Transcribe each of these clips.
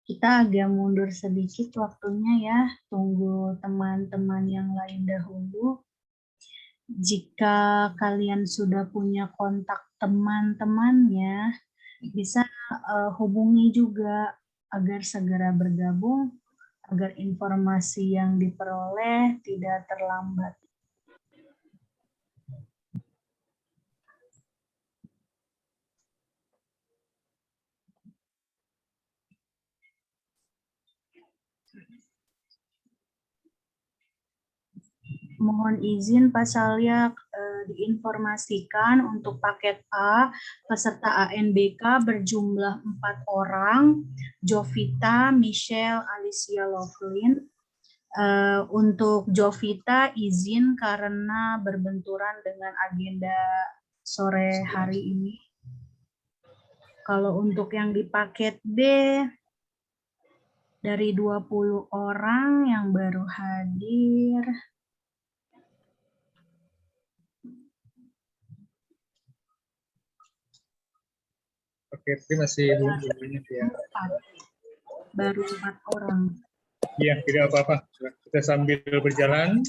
Kita agak mundur sedikit waktunya ya, tunggu teman-teman yang lain dahulu. Jika kalian sudah punya kontak teman-temannya, bisa hubungi juga agar segera bergabung, agar informasi yang diperoleh tidak terlambat. Mohon izin Pak Salyak, diinformasikan untuk paket A, peserta ANBK berjumlah 4 orang, Jovita, Michelle, Alicia, Lovelyn. Untuk Jovita izin karena berbenturan dengan agenda sore hari ini. Kalau untuk yang di paket B, dari 20 orang yang baru hadir, Paket B masih banyak ya. Baru 4 orang. Iya, tidak apa-apa. Kita sambil berjalan.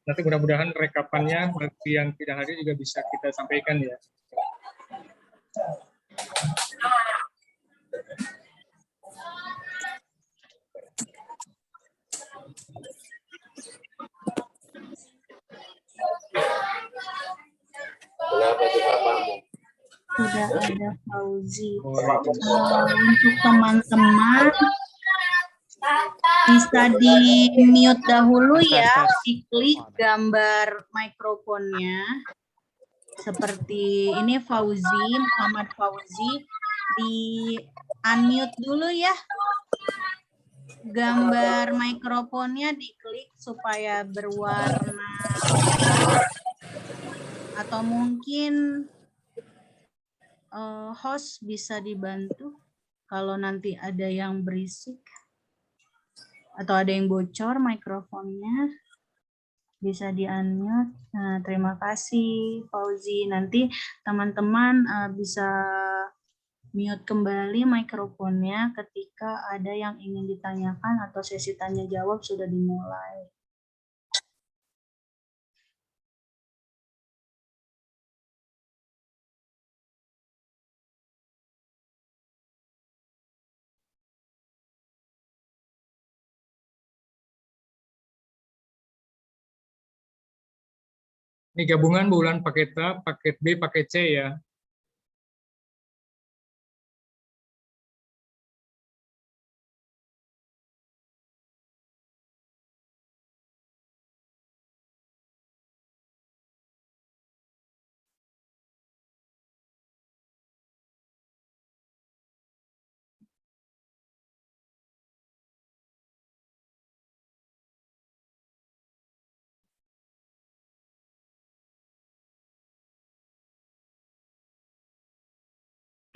Nanti mudah-mudahan rekapannya bagi yang tidak hadir juga bisa kita sampaikan ya. Sudah ada Fauzi. Untuk teman-teman bisa di-mute dahulu ya, diklik gambar mikrofonnya. Seperti ini Fauzi, Muhammad Fauzi, di-unmute dulu ya. Gambar mikrofonnya diklik supaya berwarna atau mungkin host bisa dibantu kalau nanti ada yang berisik atau ada yang bocor mikrofonnya bisa di-unmute. Nah, terima kasih Fauzi. Nanti teman-teman bisa mute kembali mikrofonnya ketika ada yang ingin ditanyakan atau sesi tanya jawab sudah dimulai. Ini gabungan bulan paket A, paket B, paket C ya.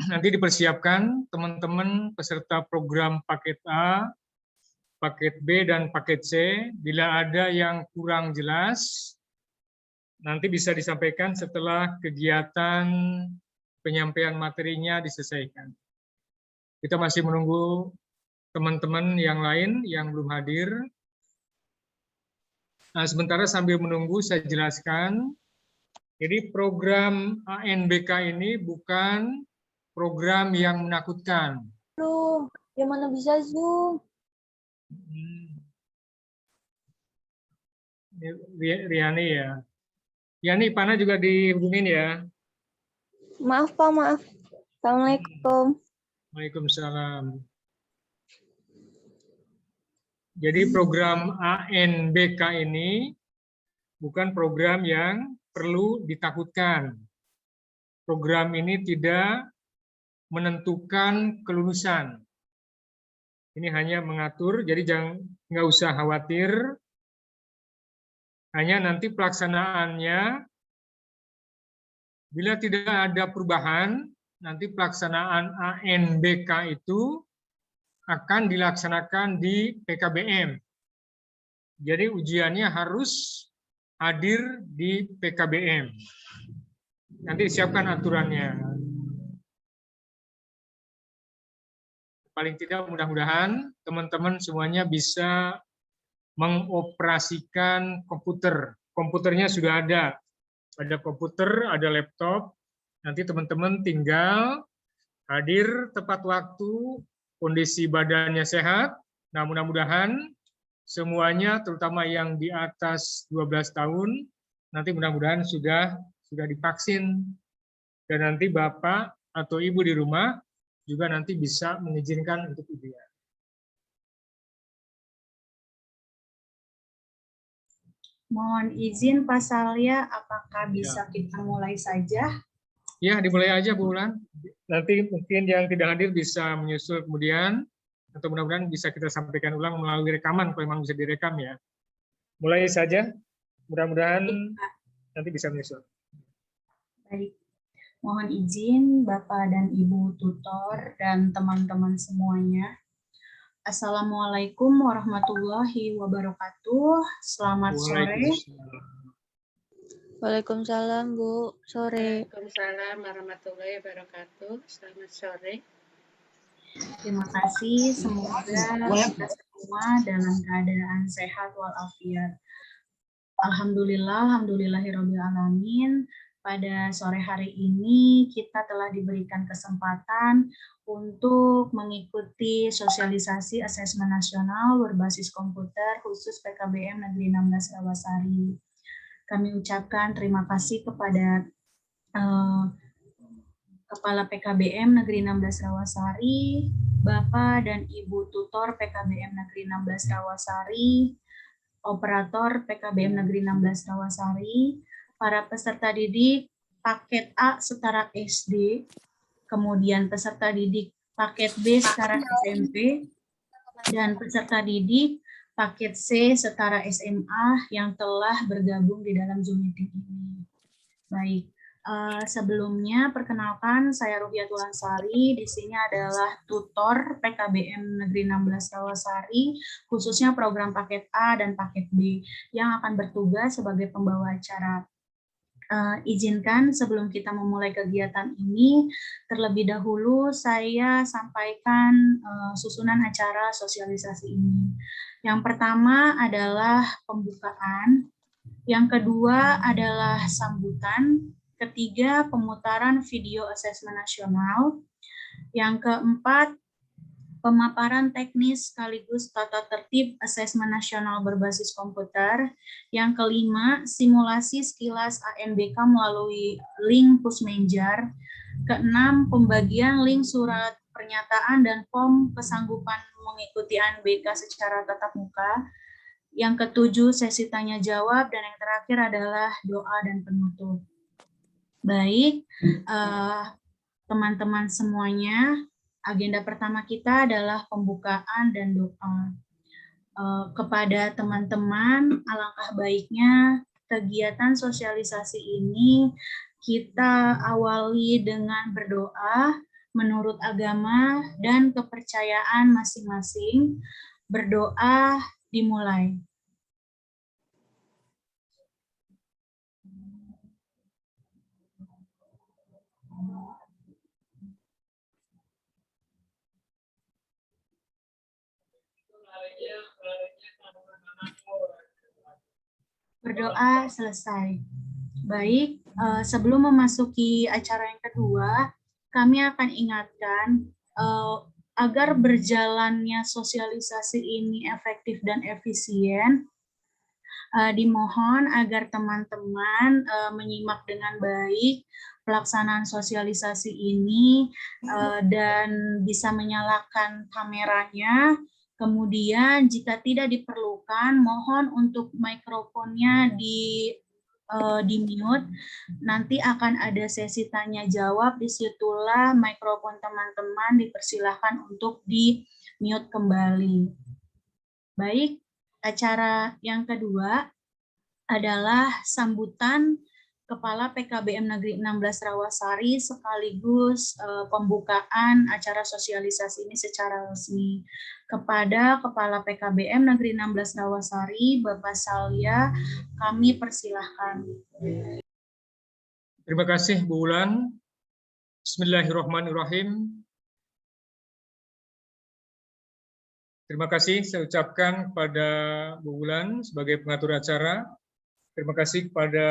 Nanti dipersiapkan teman-teman peserta program paket A, paket B, dan paket C. Bila ada yang kurang jelas, nanti bisa disampaikan setelah kegiatan penyampaian materinya diselesaikan. Kita masih menunggu teman-teman yang lain yang belum hadir. Nah, sementara sambil menunggu saya jelaskan, jadi program ANBK ini bukan program yang menakutkan. Aduh, gimana bisa Zoom? Riani ya. Yani, Pana juga dihubungin ya. Maaf Pak, maaf. Assalamualaikum. Waalaikumsalam. Jadi program ANBK ini bukan program yang perlu ditakutkan. Program ini tidak menentukan kelulusan. Ini hanya mengatur, jadi nggak usah khawatir. Hanya nanti pelaksanaannya, bila tidak ada perubahan, nanti pelaksanaan ANBK itu akan dilaksanakan di PKBM. Jadi ujiannya harus hadir di PKBM. Nanti siapkan aturannya. Paling tidak mudah-mudahan teman-teman semuanya bisa mengoperasikan komputer. Komputernya sudah ada. Ada komputer, ada laptop. Nanti teman-teman tinggal hadir tepat waktu, kondisi badannya sehat. Nah, mudah-mudahan semuanya, terutama yang di atas 12 tahun, nanti mudah-mudahan sudah divaksin. Dan nanti Bapak atau Ibu di rumah juga nanti bisa mengizinkan untuk ujian. Mohon izin Pak Salya, apakah bisa kita mulai saja? Ya, dimulai aja Bu Ulan. Nanti mungkin yang tidak hadir bisa menyusul kemudian, atau mudah-mudahan bisa kita sampaikan ulang melalui rekaman, kalau memang bisa direkam ya. Mulai saja, mudah-mudahan nanti bisa menyusul. Baik. Mohon izin Bapak dan Ibu tutor dan teman-teman semuanya. Assalamualaikum warahmatullahi wabarakatuh. Selamat sore. Waalaikumsalam, Bu. Sore. Waalaikumsalam warahmatullahi wabarakatuh. Selamat sore. Terima kasih. Semoga kita semua dalam keadaan sehat walafiat. Alhamdulillahirabbil alamin. Pada sore hari ini kita telah diberikan kesempatan untuk mengikuti sosialisasi asesmen nasional berbasis komputer khusus PKBM Negeri 16 Rawasari. Kami ucapkan terima kasih kepada Kepala PKBM Negeri 16 Rawasari, Bapak dan Ibu tutor PKBM Negeri 16 Rawasari, operator PKBM Negeri 16 Rawasari, para peserta didik paket A setara SD, kemudian peserta didik paket B setara SMP, dan peserta didik paket C setara SMA yang telah bergabung di dalam Zoom meeting ini. Baik, sebelumnya perkenalkan saya Ruhiatul Ansari, di sini adalah tutor PKBM Negeri 16 Rawasari, khususnya program paket A dan paket B, yang akan bertugas sebagai pembawa acara. Izinkan sebelum kita memulai kegiatan ini, terlebih dahulu saya sampaikan susunan acara sosialisasi ini. Yang pertama adalah pembukaan, yang kedua adalah sambutan, ketiga pemutaran video asesmen nasional, yang keempat pemaparan teknis sekaligus tata tertib asesmen nasional berbasis komputer. Yang kelima, simulasi sekilas ANBK melalui link Pusmenjar. Keenam, pembagian link surat pernyataan dan form kesanggupan mengikuti ANBK secara tatap muka. Yang ketujuh, sesi tanya jawab, dan yang terakhir adalah doa dan penutup. Baik, teman-teman semuanya, agenda pertama kita adalah pembukaan dan doa. Kepada teman-teman, alangkah baiknya kegiatan sosialisasi ini kita awali dengan berdoa menurut agama dan kepercayaan masing-masing. Berdoa dimulai. Berdoa selesai. Baik, sebelum memasuki acara yang kedua, kami akan ingatkan agar berjalannya sosialisasi ini efektif dan efisien, dimohon agar teman-teman menyimak dengan baik pelaksanaan sosialisasi ini dan bisa menyalakan kameranya. Kemudian jika tidak diperlukan, mohon untuk mikrofonnya di mute. Nanti akan ada sesi tanya jawab, disitulah mikrofon teman-teman dipersilahkan untuk di mute kembali. Baik, acara yang kedua adalah sambutan Kepala PKBM Negeri 16 Rawasari sekaligus pembukaan acara sosialisasi ini secara resmi. Kepada Kepala PKBM Negeri 16 Rawasari, Bapak Salya, kami persilahkan. Terima kasih Bu Wulan. Bismillahirrahmanirrahim. Terima kasih saya ucapkan kepada Bu Wulan sebagai pengatur acara. Terima kasih kepada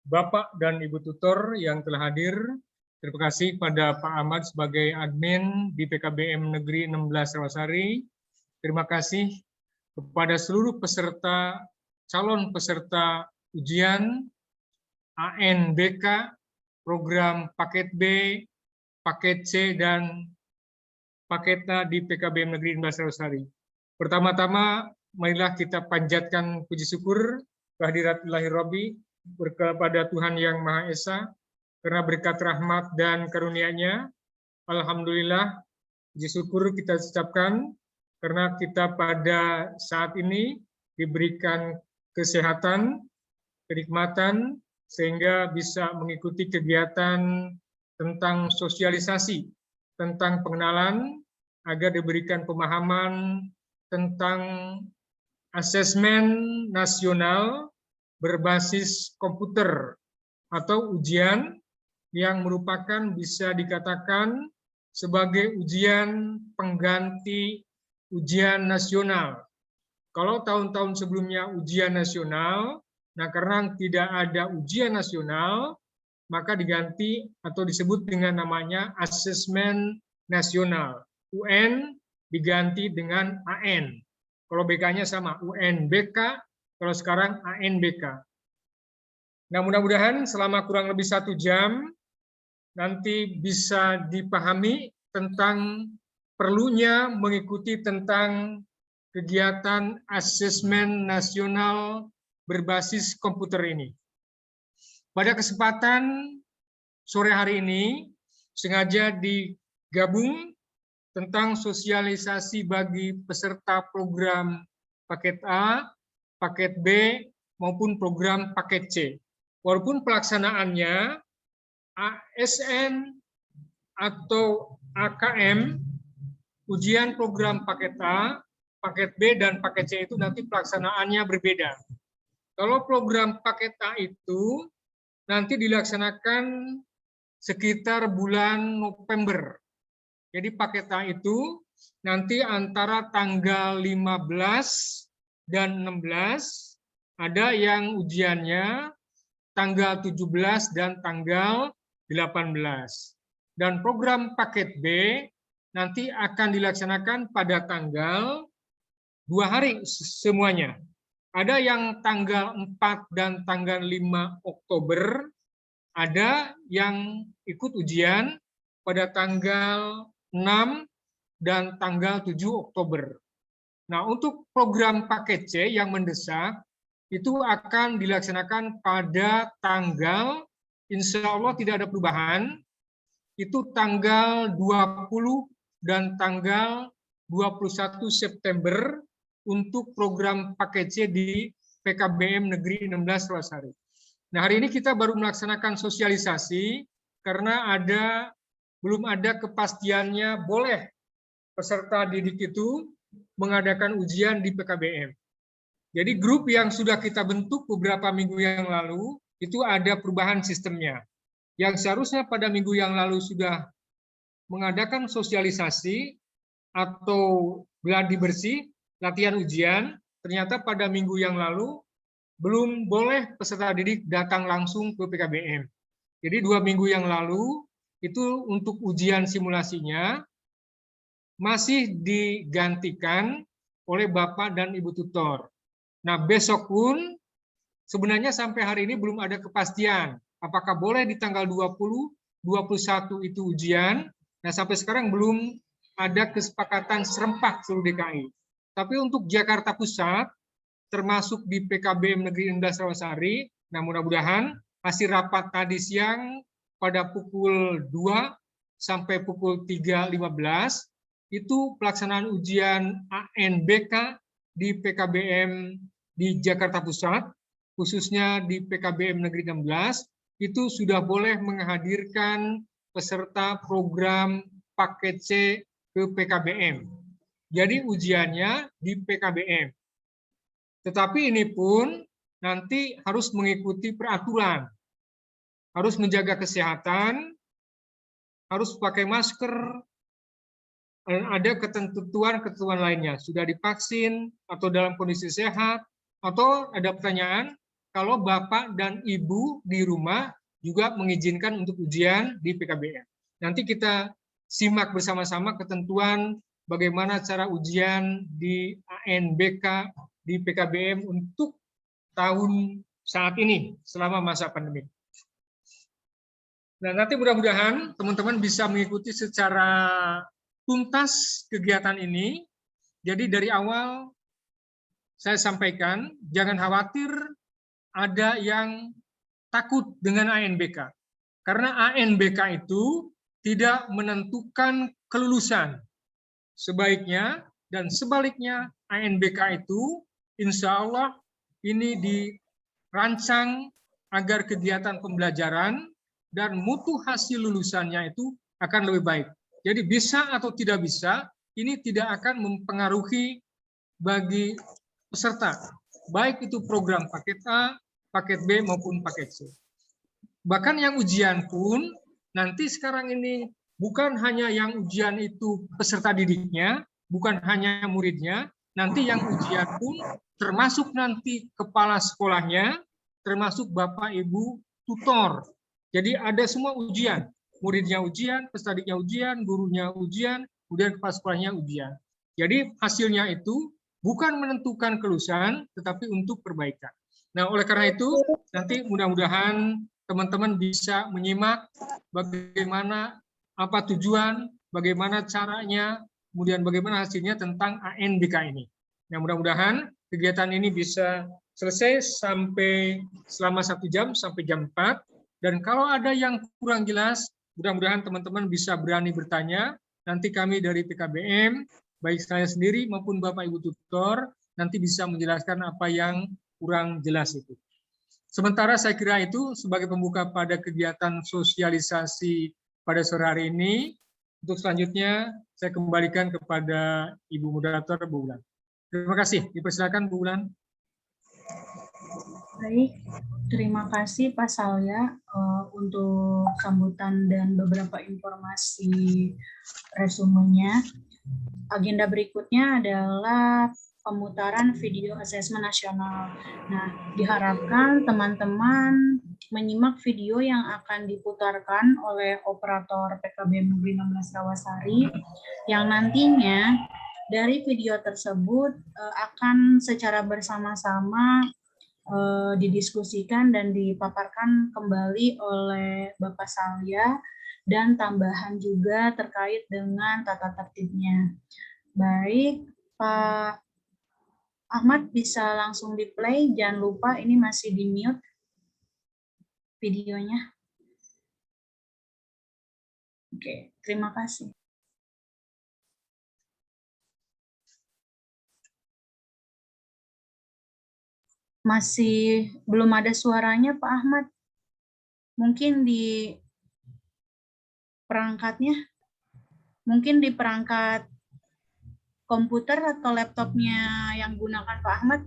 Bapak dan Ibu tutor yang telah hadir. Terima kasih kepada Pak Ahmad sebagai admin di PKBM Negeri 16 Rawasari. Terima kasih kepada seluruh peserta, calon peserta ujian ANBK, program paket B, paket C, dan paket A di PKBM Negeri 16 Rawasari. Pertama-tama, marilah kita panjatkan puji syukur kehadirat Ilahi Rabbi kepada Tuhan Yang Maha Esa, karena berkat rahmat dan karunia-Nya, alhamdulillah, puji syukur kita ucapkan karena kita pada saat ini diberikan kesehatan, kenikmatan, sehingga bisa mengikuti kegiatan tentang sosialisasi, tentang pengenalan, agar diberikan pemahaman tentang asesmen nasional berbasis komputer atau ujian yang merupakan bisa dikatakan sebagai ujian pengganti ujian nasional. Kalau tahun-tahun sebelumnya ujian nasional, nah karena tidak ada ujian nasional, maka diganti atau disebut dengan namanya asesmen nasional. UN diganti dengan AN. Kalau BK-nya sama, UNBK, kalau sekarang ANBK. Nah, mudah-mudahan selama kurang lebih 1 jam nanti bisa dipahami tentang perlunya mengikuti tentang kegiatan asesmen nasional berbasis komputer ini. Pada kesempatan sore hari ini sengaja digabung tentang sosialisasi bagi peserta program paket A, paket B, maupun program paket C. Walaupun pelaksanaannya ASN atau AKM, ujian program paket A, paket B, dan paket C itu nanti pelaksanaannya berbeda. Kalau program paket A itu nanti dilaksanakan sekitar bulan November. Jadi paket A itu nanti antara tanggal 15 dan 16, ada yang ujiannya tanggal 17 dan tanggal 18. Dan program paket B nanti akan dilaksanakan pada tanggal 2 hari semuanya. Ada yang tanggal 4 dan tanggal 5 Oktober, ada yang ikut ujian pada tanggal 6 dan tanggal 7 Oktober. Nah, untuk program paket C yang mendesak, itu akan dilaksanakan pada tanggal, insya Allah tidak ada perubahan, itu tanggal 20 dan tanggal 21 September untuk program paket C di PKBM Negeri 16 Rawasari. Nah, hari ini kita baru melaksanakan sosialisasi karena belum ada kepastiannya boleh peserta didik itu mengadakan ujian di PKBM. Jadi grup yang sudah kita bentuk beberapa minggu yang lalu, itu ada perubahan sistemnya. Yang seharusnya pada minggu yang lalu sudah mengadakan sosialisasi atau gladi bersih, latihan ujian, ternyata pada minggu yang lalu belum boleh peserta didik datang langsung ke PKBM. Jadi 2 minggu yang lalu, itu untuk ujian simulasinya masih digantikan oleh Bapak dan Ibu tutor. Nah, besok pun sebenarnya sampai hari ini belum ada kepastian apakah boleh di tanggal 20, 21 itu ujian. Nah, sampai sekarang belum ada kesepakatan serempak seluruh DKI. Tapi untuk Jakarta Pusat, termasuk di PKBM Negeri 16 Rawasari, nah mudah-mudahan hasil rapat tadi siang pada pukul 2 sampai pukul 3.15, itu pelaksanaan ujian ANBK di PKBM di Jakarta Pusat khususnya di PKBM Negeri 16, itu sudah boleh menghadirkan peserta program paket C ke PKBM. Jadi ujiannya di PKBM. Tetapi ini pun nanti harus mengikuti peraturan. Harus menjaga kesehatan, harus pakai masker, dan ada ketentuan-ketentuan lainnya. Sudah divaksin atau dalam kondisi sehat, atau ada pertanyaan, kalau Bapak dan Ibu di rumah juga mengizinkan untuk ujian di PKBM. Nanti kita simak bersama-sama ketentuan bagaimana cara ujian di ANBK di PKBM untuk tahun saat ini selama masa pandemi. Nah, nanti mudah-mudahan teman-teman bisa mengikuti secara tuntas kegiatan ini. Jadi dari awal saya sampaikan, jangan khawatir ada yang takut dengan ANBK. Karena ANBK itu tidak menentukan kelulusan. Sebaiknya dan sebaliknya ANBK itu insya Allah ini dirancang agar kegiatan pembelajaran dan mutu hasil lulusannya itu akan lebih baik. Jadi bisa atau tidak bisa, ini tidak akan mempengaruhi bagi peserta, baik itu program paket A, paket B maupun paket C. Bahkan yang ujian pun nanti sekarang ini bukan hanya yang ujian itu peserta didiknya, bukan hanya muridnya, nanti yang ujian pun termasuk nanti kepala sekolahnya, termasuk Bapak Ibu tutor. Jadi ada semua ujian, muridnya ujian, peserta didiknya ujian, gurunya ujian, kemudian kepala sekolahnya ujian. Jadi hasilnya itu bukan menentukan kelulusan, tetapi untuk perbaikan. Nah, oleh karena itu, nanti mudah-mudahan teman-teman bisa menyimak bagaimana apa tujuan, bagaimana caranya, kemudian bagaimana hasilnya tentang ANBK ini. Nah, mudah-mudahan kegiatan ini bisa selesai sampai selama 1 jam sampai jam 4. Dan kalau ada yang kurang jelas, mudah-mudahan teman-teman bisa berani bertanya. Nanti kami dari PKBM, baik saya sendiri maupun Bapak Ibu tutor, nanti bisa menjelaskan apa yang kurang jelas itu. Sementara saya kira itu sebagai pembuka pada kegiatan sosialisasi pada sore hari ini. Untuk selanjutnya saya kembalikan kepada Ibu Moderator Bu Wulan. Terima kasih. Dipersilakan Bu Wulan. Baik, terima kasih Pak Salya untuk sambutan dan beberapa informasi resumenya. Agenda berikutnya adalah pemutaran video asesmen nasional. Nah, diharapkan teman-teman menyimak video yang akan diputarkan oleh operator PKBM Negeri 16 Rawasari yang nantinya dari video tersebut akan secara bersama-sama didiskusikan dan dipaparkan kembali oleh Bapak Salya dan tambahan juga terkait dengan tata tertibnya. Baik, Pak Ahmad bisa langsung di-play, jangan lupa ini masih di-mute videonya. Oke, terima kasih. Masih belum ada suaranya Pak Ahmad. Mungkin di perangkatnya, mungkin di perangkat komputer atau laptopnya yang gunakan Pak Ahmad.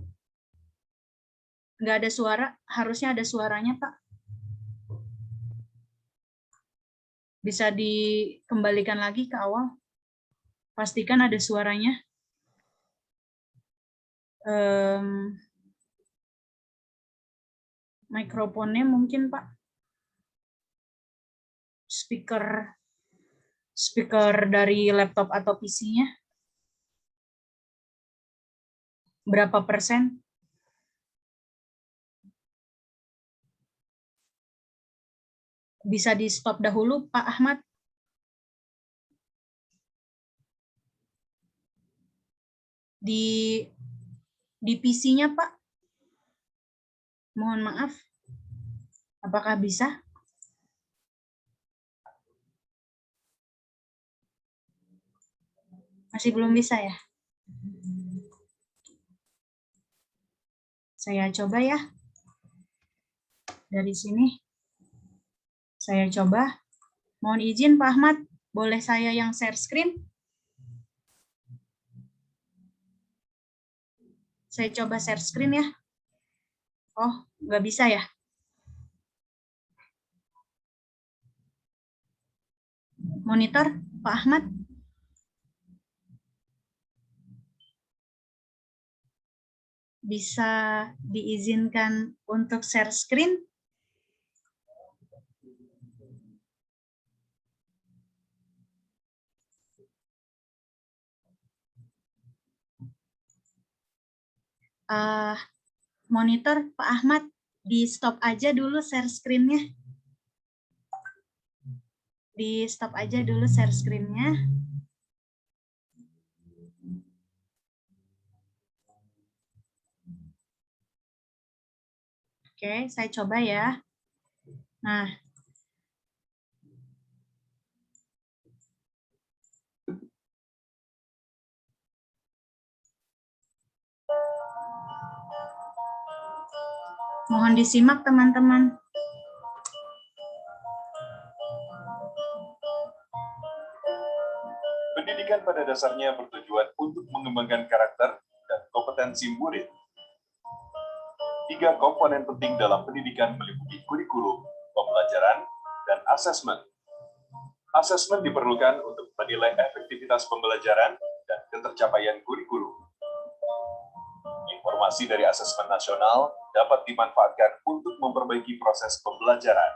Nggak ada suara, harusnya ada suaranya Pak. Bisa dikembalikan lagi ke awal. Pastikan ada suaranya. Mikrofonnya mungkin Pak. Speaker dari laptop atau PC-nya. Berapa persen? Bisa di stop dahulu Pak Ahmad. Di PC-nya Pak. Mohon maaf. Apakah bisa? Masih belum bisa ya? Saya coba ya. dari sini. Saya coba. Mohon izin Pak Ahmad, boleh saya yang share screen? Saya coba share screen ya. Oh, nggak bisa ya? Monitor, Pak Ahmad? Bisa diizinkan untuk share screen? Monitor Pak Ahmad, di stop aja dulu share screen-nya. Di stop aja dulu share screen-nya. Oke, saya coba ya. Nah, mohon disimak teman-teman. Pendidikan pada dasarnya bertujuan untuk mengembangkan karakter dan kompetensi murid. 3 komponen penting dalam pendidikan meliputi kurikulum, pembelajaran, dan asesmen. Asesmen diperlukan untuk menilai efektivitas pembelajaran dan ketercapaian kurikulum. Informasi dari asesmen nasional dapat dimanfaatkan untuk memperbaiki proses pembelajaran.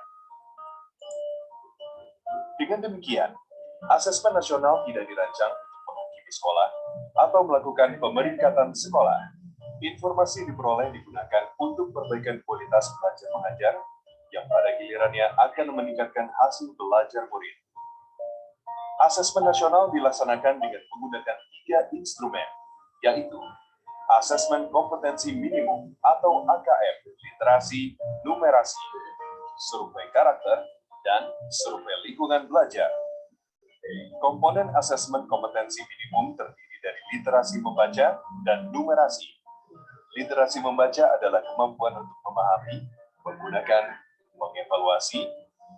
Dengan demikian, asesmen nasional tidak dirancang untuk menghakimi sekolah atau melakukan pemeringkatan sekolah. Informasi diperoleh digunakan untuk perbaikan kualitas belajar mengajar yang pada gilirannya akan meningkatkan hasil belajar murid. Asesmen nasional dilaksanakan dengan menggunakan 3 instrumen, yaitu Asesmen Kompetensi Minimum atau AKM, Literasi, Numerasi, Survei Karakter, dan Survei Lingkungan Belajar. Komponen asesmen kompetensi minimum terdiri dari literasi membaca dan numerasi. Literasi membaca adalah kemampuan untuk memahami, menggunakan, mengevaluasi,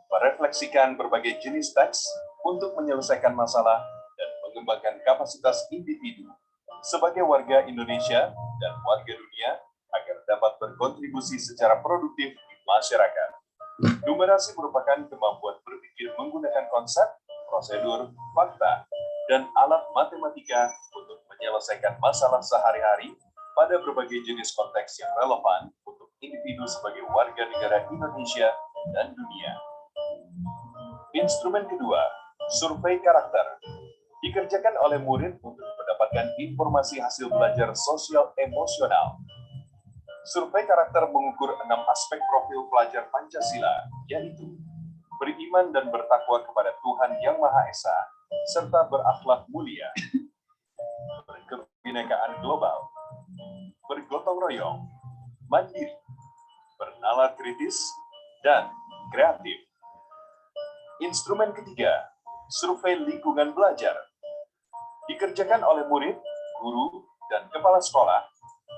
merefleksikan berbagai jenis teks untuk menyelesaikan masalah dan mengembangkan kapasitas individu sebagai warga Indonesia dan warga dunia agar dapat berkontribusi secara produktif di masyarakat. Numerasi merupakan kemampuan berpikir menggunakan konsep, prosedur, fakta, dan alat matematika untuk menyelesaikan masalah sehari-hari pada berbagai jenis konteks yang relevan untuk individu sebagai warga negara Indonesia dan dunia. Instrumen kedua, survei karakter, dikerjakan oleh murid untuk mendapatkan informasi hasil belajar sosial emosional. Survei karakter mengukur 6 aspek profil pelajar Pancasila, yaitu beriman dan bertakwa kepada Tuhan Yang Maha Esa, serta berakhlak mulia, berkebinekaan global, bergotong royong, mandiri, bernalar kritis, dan kreatif. Instrumen ketiga, survei lingkungan belajar, dikerjakan oleh murid, guru, dan kepala sekolah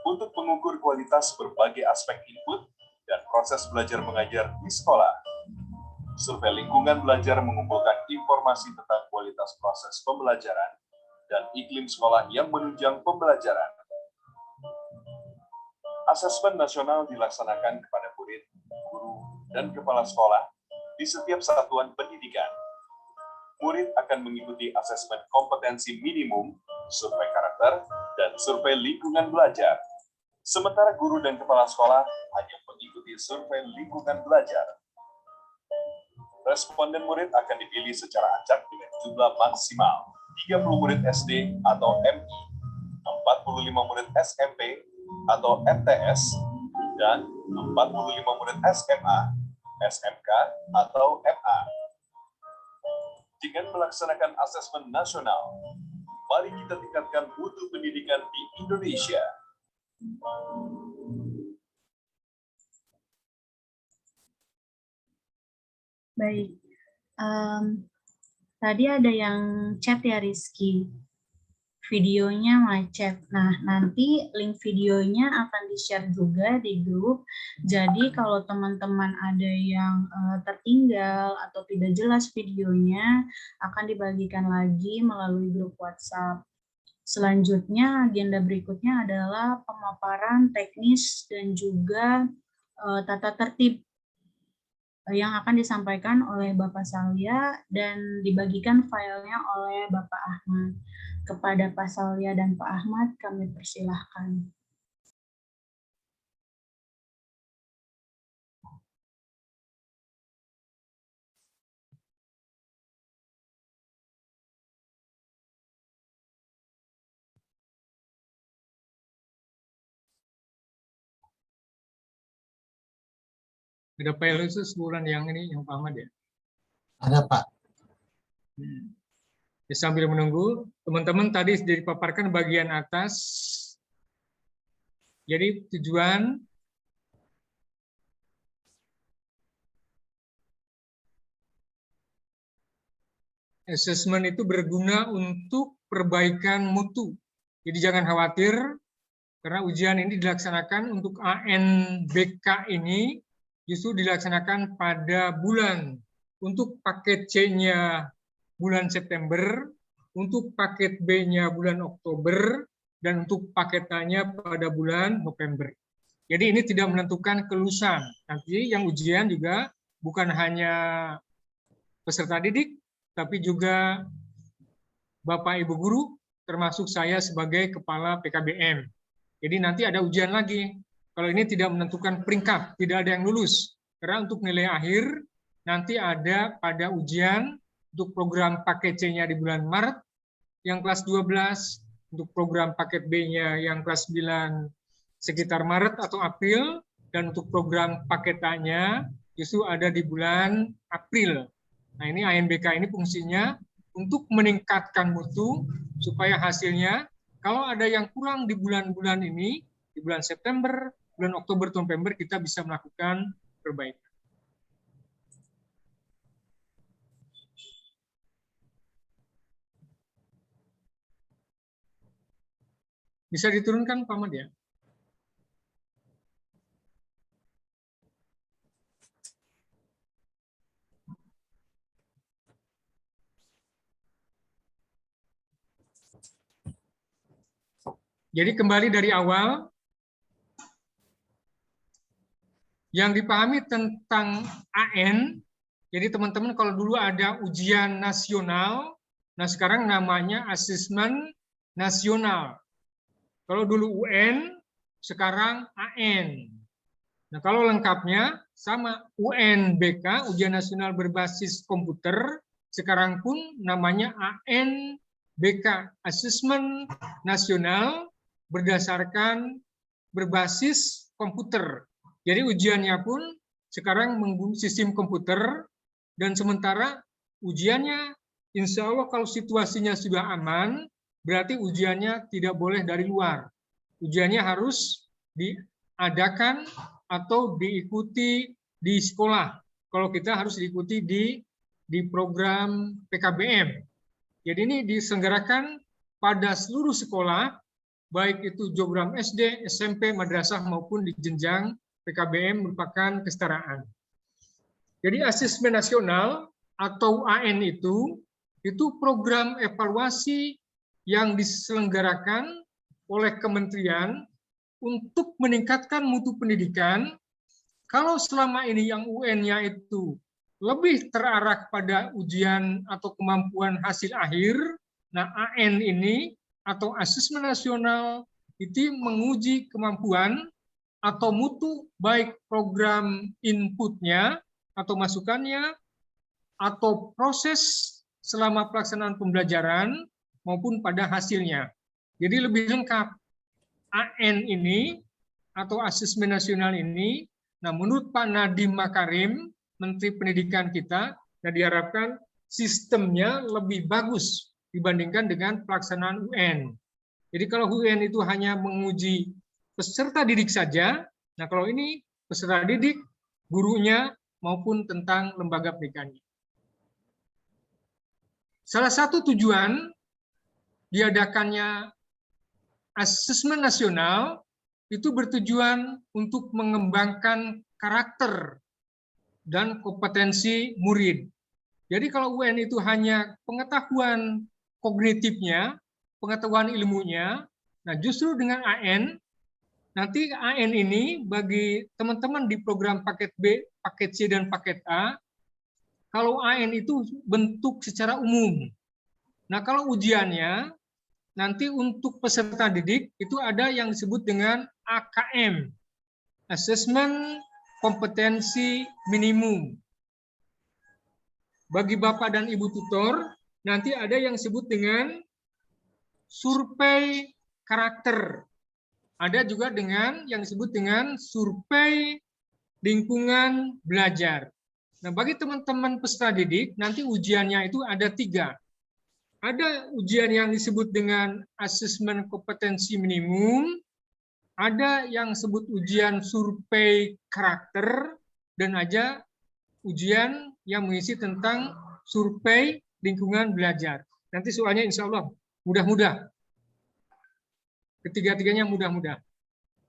untuk mengukur kualitas berbagai aspek input dan proses belajar mengajar di sekolah. Survei lingkungan belajar mengumpulkan informasi tentang kualitas proses pembelajaran dan iklim sekolah yang menunjang pembelajaran. Asesmen nasional dilaksanakan kepada murid, guru, dan kepala sekolah di setiap satuan pendidikan. Murid akan mengikuti asesmen kompetensi minimum, survei karakter, dan survei lingkungan belajar. Sementara guru dan kepala sekolah hanya mengikuti survei lingkungan belajar. Responden murid akan dipilih secara acak dengan jumlah maksimal 30 murid SD atau MI, 45 murid SMP atau MTS, dan 45 murid SMA, SMK, atau MA. Dengan melaksanakan asesmen nasional, mari kita tingkatkan mutu pendidikan di Indonesia. Baik. Tadi ada yang chat ya, Rizky. videonya macet. Nah, nanti link videonya akan di-share juga di grup. Jadi kalau teman-teman ada yang tertinggal atau tidak jelas videonya, akan dibagikan lagi melalui grup WhatsApp. Selanjutnya, agenda berikutnya adalah pemaparan teknis dan juga tata tertib yang akan disampaikan oleh Bapak Salya dan dibagikan filenya oleh Bapak Ahmad. Kepada Pak Salya dan Pak Ahmad, kami persilahkan. Ada file khusus bulan yang ini, yang Pak Ahmad ya? Ada, Pak. Ya, sambil menunggu, teman-teman tadi sudah dipaparkan bagian atas. Jadi tujuan assessment itu berguna untuk perbaikan mutu. Jadi jangan khawatir, karena ujian ini dilaksanakan untuk ANBK ini justru dilaksanakan pada bulan. Untuk paket C-nya bulan September, untuk paket B-nya bulan Oktober, dan untuk paket A-nya pada bulan November. Jadi ini tidak menentukan kelulusan. Nanti yang ujian juga bukan hanya peserta didik, tapi juga Bapak Ibu Guru, termasuk saya sebagai Kepala PKBM. Jadi nanti ada ujian lagi. Kalau ini tidak menentukan peringkat, tidak ada yang lulus. Karena untuk nilai akhir, nanti ada pada ujian untuk program paket C-nya di bulan Maret, yang kelas 12, untuk program paket B-nya yang kelas 9 sekitar Maret atau April, dan untuk program paket A-nya justru ada di bulan April. Nah, ini ANBK ini fungsinya untuk meningkatkan mutu supaya hasilnya kalau ada yang kurang di bulan-bulan ini, di bulan September, bulan Oktober, November, kita bisa melakukan perbaikan. Bisa diturunkan, Pak Ahmad ya? Jadi kembali dari awal, yang dipahami tentang AN, jadi teman-teman kalau dulu ada ujian nasional, nah sekarang namanya asesmen nasional. Kalau dulu UN, sekarang AN. Nah kalau lengkapnya sama UNBK, ujian nasional berbasis komputer, sekarang pun namanya ANBK, asesmen nasional berdasarkan berbasis komputer. Jadi ujiannya pun sekarang menggunakan sistem komputer, dan sementara ujiannya insya Allah kalau situasinya sudah aman, berarti ujiannya tidak boleh dari luar. Ujiannya harus diadakan atau diikuti di sekolah. Kalau kita harus diikuti di program PKBM. Jadi ini diselenggarakan pada seluruh sekolah, baik itu program SD, SMP, madrasah maupun di jenjang PKBM merupakan kesetaraan. Jadi asesmen nasional atau AN itu program evaluasi yang diselenggarakan oleh kementerian untuk meningkatkan mutu pendidikan. Kalau selama ini yang UN-nya itu lebih terarah pada ujian atau kemampuan hasil akhir, nah AN ini atau asesmen nasional itu menguji kemampuan atau mutu baik program inputnya atau masukannya atau proses selama pelaksanaan pembelajaran maupun pada hasilnya. Jadi lebih lengkap. AN ini atau asesmen nasional ini, nah menurut Pak Nadiem Makarim, Menteri Pendidikan kita, nah diharapkan sistemnya lebih bagus dibandingkan dengan pelaksanaan UN. Jadi kalau UN itu hanya menguji peserta didik saja, nah kalau ini peserta didik, gurunya, maupun tentang lembaga pendidikannya. Salah satu tujuan diadakannya asesmen nasional itu bertujuan untuk mengembangkan karakter dan kompetensi murid. Jadi kalau UN itu hanya pengetahuan kognitifnya, pengetahuan ilmunya, nah justru dengan AN, nanti AN ini bagi teman-teman di program paket B, paket C, dan paket A, kalau AN itu bentuk secara umum. Nah kalau ujiannya, nanti untuk peserta didik itu ada yang disebut dengan AKM, Assessment Kompetensi Minimum. Bagi Bapak dan Ibu tutor, nanti ada yang disebut dengan survei karakter. Ada juga dengan yang disebut dengan survei lingkungan belajar. Nah, bagi teman-teman peserta didik, nanti ujiannya itu ada 3. Ada ujian yang disebut dengan asesmen kompetensi minimum, ada yang disebut ujian survei karakter, dan ada ujian yang mengisi tentang survei lingkungan belajar. Nanti soalnya insya Allah mudah-mudah. Ketiga-tiganya mudah-mudah.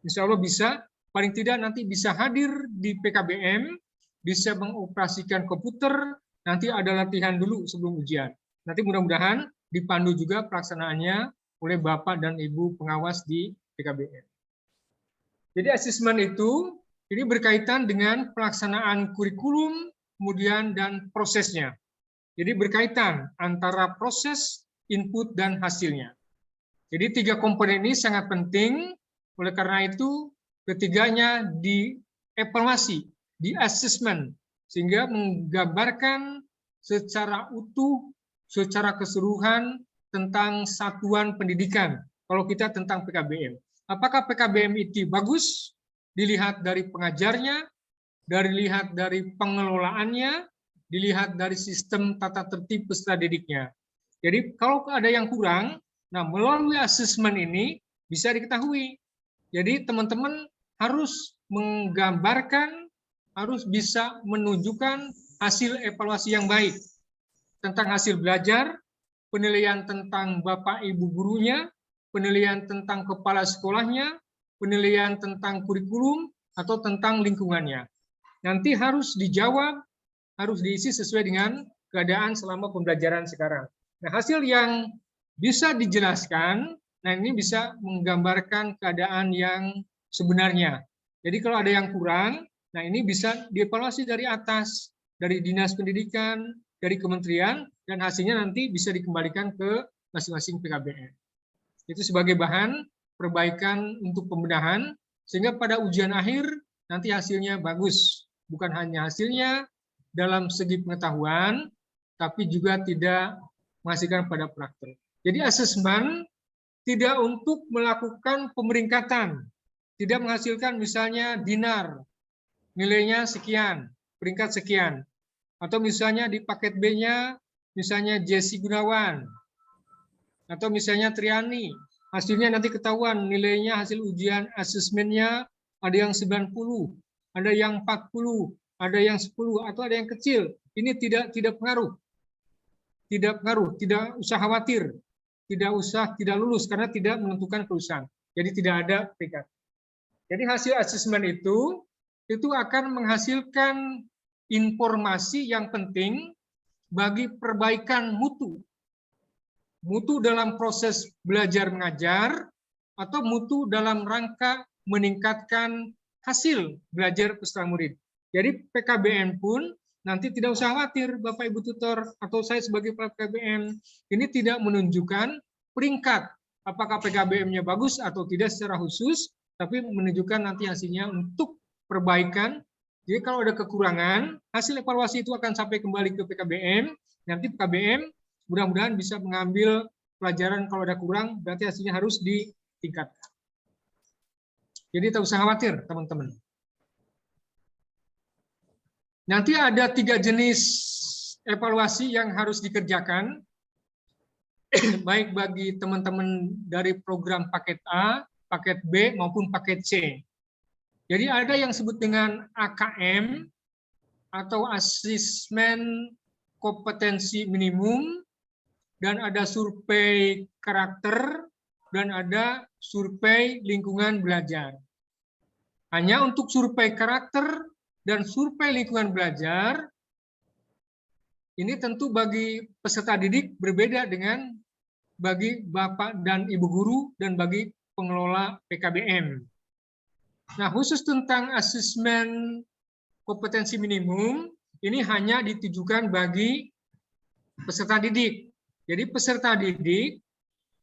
Insya Allah bisa, paling tidak nanti bisa hadir di PKBM, bisa mengoperasikan komputer, nanti ada latihan dulu sebelum ujian. Nanti mudah-mudahan dipandu juga pelaksanaannya oleh Bapak dan Ibu pengawas di PKBM. Jadi asesmen itu ini berkaitan dengan pelaksanaan kurikulum, kemudian dan prosesnya. Jadi berkaitan antara proses, input, dan hasilnya. Jadi 3 komponen ini sangat penting, oleh karena itu ketiganya dievaluasi, di assessment, sehingga menggambarkan secara utuh, secara keseluruhan tentang satuan pendidikan. Kalau kita tentang PKBM. Apakah PKBM itu bagus? Dilihat dari pengajarnya, dilihat dari pengelolaannya, dilihat dari sistem tata tertib peserta didiknya. Jadi kalau ada yang kurang, nah melalui asesmen ini bisa diketahui. Jadi teman-teman harus menggambarkan, harus bisa menunjukkan hasil evaluasi yang baik tentang hasil belajar, penilaian tentang Bapak Ibu gurunya, penilaian tentang kepala sekolahnya, penilaian tentang kurikulum, atau tentang lingkungannya. Nanti harus dijawab, harus diisi sesuai dengan keadaan selama pembelajaran sekarang. Nah, hasil yang bisa dijelaskan, nah ini bisa menggambarkan keadaan yang sebenarnya. Jadi kalau ada yang kurang, nah ini bisa dievaluasi dari atas, dari Dinas Pendidikan, dari kementerian, dan hasilnya nanti bisa dikembalikan ke masing-masing PKBM. Itu sebagai bahan perbaikan untuk pembenahan, sehingga pada ujian akhir nanti hasilnya bagus. Bukan hanya hasilnya dalam segi pengetahuan, tapi juga tidak menghasilkan pada praktek. Jadi asesmen tidak untuk melakukan pemeringkatan, tidak menghasilkan misalnya dinar, nilainya sekian, peringkat sekian. Atau misalnya di paket B-nya, misalnya Jesse Gunawan, atau misalnya Triani, hasilnya nanti ketahuan nilainya hasil ujian asesmennya ada yang 90, ada yang 40, ada yang 10, atau ada yang kecil. Ini tidak pengaruh. Tidak pengaruh, tidak usah khawatir. Tidak lulus karena tidak menentukan kelulusan. Jadi tidak ada peringkat. Jadi hasil asesmen itu akan menghasilkan informasi yang penting bagi perbaikan mutu. Mutu dalam proses belajar mengajar atau mutu dalam rangka meningkatkan hasil belajar peserta murid. Jadi PKBM pun nanti tidak usah khawatir Bapak Ibu tutor atau saya sebagai PKBM ini tidak menunjukkan peringkat apakah PKBM-nya bagus atau tidak secara khusus, tapi menunjukkan nanti hasilnya untuk perbaikan. Jadi kalau ada kekurangan, hasil evaluasi itu akan sampai kembali ke PKBM. Nanti PKBM mudah-mudahan bisa mengambil pelajaran kalau ada kurang, berarti hasilnya harus ditingkatkan. Jadi tak usah khawatir, teman-teman. Nanti ada 3 jenis evaluasi yang harus dikerjakan, baik bagi teman-teman dari program paket A, paket B, maupun paket C. Jadi ada yang disebut dengan AKM atau asesmen kompetensi minimum, dan ada survei karakter, dan ada survei lingkungan belajar. Hanya untuk survei karakter dan survei lingkungan belajar, ini tentu bagi peserta didik berbeda dengan bagi Bapak dan Ibu guru dan bagi pengelola PKBM. Nah, khusus tentang asesmen kompetensi minimum, ini hanya ditujukan bagi peserta didik. Jadi peserta didik,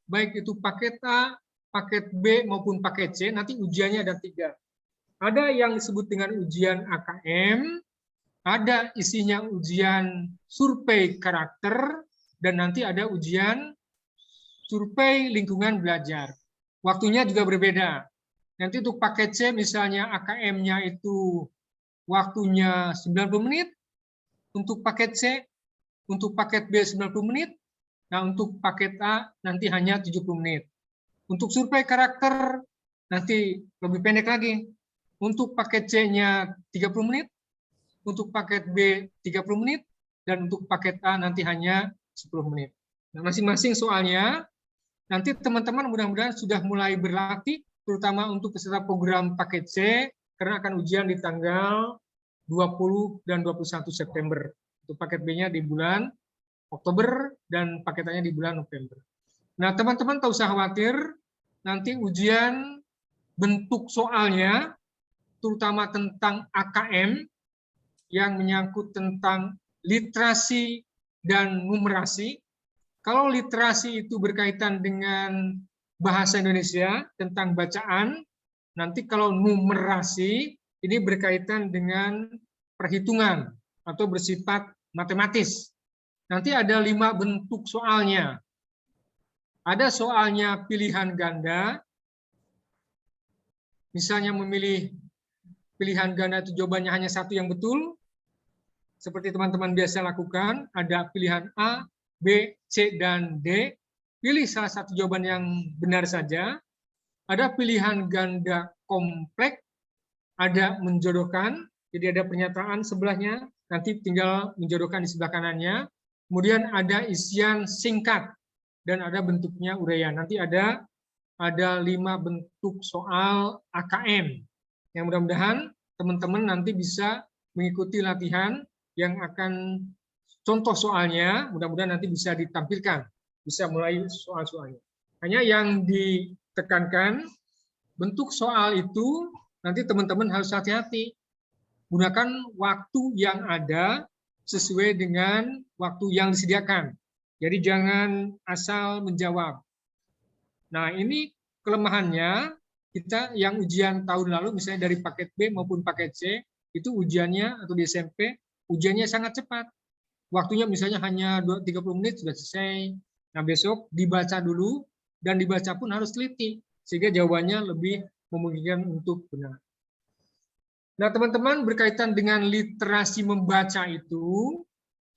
baik itu paket A, paket B, maupun paket C, nanti ujiannya ada 3. Ada yang disebut dengan ujian AKM, ada isinya ujian survei karakter, dan nanti ada ujian survei lingkungan belajar. Waktunya juga berbeda. Nanti untuk paket C misalnya AKM-nya itu waktunya 90 menit, untuk paket C, untuk paket B 90 menit, nah untuk paket A nanti hanya 70 menit. Untuk survei karakter nanti lebih pendek lagi. Untuk paket C-nya 30 menit, untuk paket B 30 menit, dan untuk paket A nanti hanya 10 menit. Nah, masing-masing soalnya, nanti teman-teman mudah-mudahan sudah mulai berlatih, terutama untuk peserta program paket C, karena akan ujian di tanggal 20 dan 21 September. Untuk paket B-nya di bulan Oktober, dan paket A-nya di bulan November. Nah, teman-teman tak usah khawatir, nanti ujian bentuk soalnya, terutama tentang AKM, yang menyangkut tentang literasi dan numerasi. Kalau literasi itu berkaitan dengan bahasa Indonesia, tentang bacaan, nanti kalau numerasi, ini berkaitan dengan perhitungan, atau bersifat matematis. Nanti ada 5 bentuk soalnya. Ada soalnya pilihan ganda, misalnya memilih pilihan ganda itu jawabannya hanya 1 yang betul, seperti teman-teman biasa lakukan, ada pilihan A, B, C, dan D. Pilih salah satu jawaban yang benar saja. Ada pilihan ganda kompleks, ada menjodohkan, jadi ada pernyataan sebelahnya, nanti tinggal menjodohkan di sebelah kanannya. Kemudian ada isian singkat, dan ada bentuknya uraian. Nanti ada 5 bentuk soal AKM. Yang mudah-mudahan teman-teman nanti bisa mengikuti latihan yang akan contoh soalnya, mudah-mudahan nanti bisa ditampilkan, bisa mulai soal-soalnya. Hanya yang ditekankan, bentuk soal itu nanti teman-teman harus hati-hati. Gunakan waktu yang ada sesuai dengan waktu yang disediakan. Jadi jangan asal menjawab. Nah, ini kelemahannya. Kita yang ujian tahun lalu, misalnya dari paket B maupun paket C, itu ujiannya atau di SMP, ujiannya sangat cepat. Waktunya misalnya hanya 30 menit sudah selesai. Nah, besok dibaca dulu, dan dibaca pun harus teliti, sehingga jawabannya lebih memungkinkan untuk benar. Nah, teman-teman, berkaitan dengan literasi membaca itu,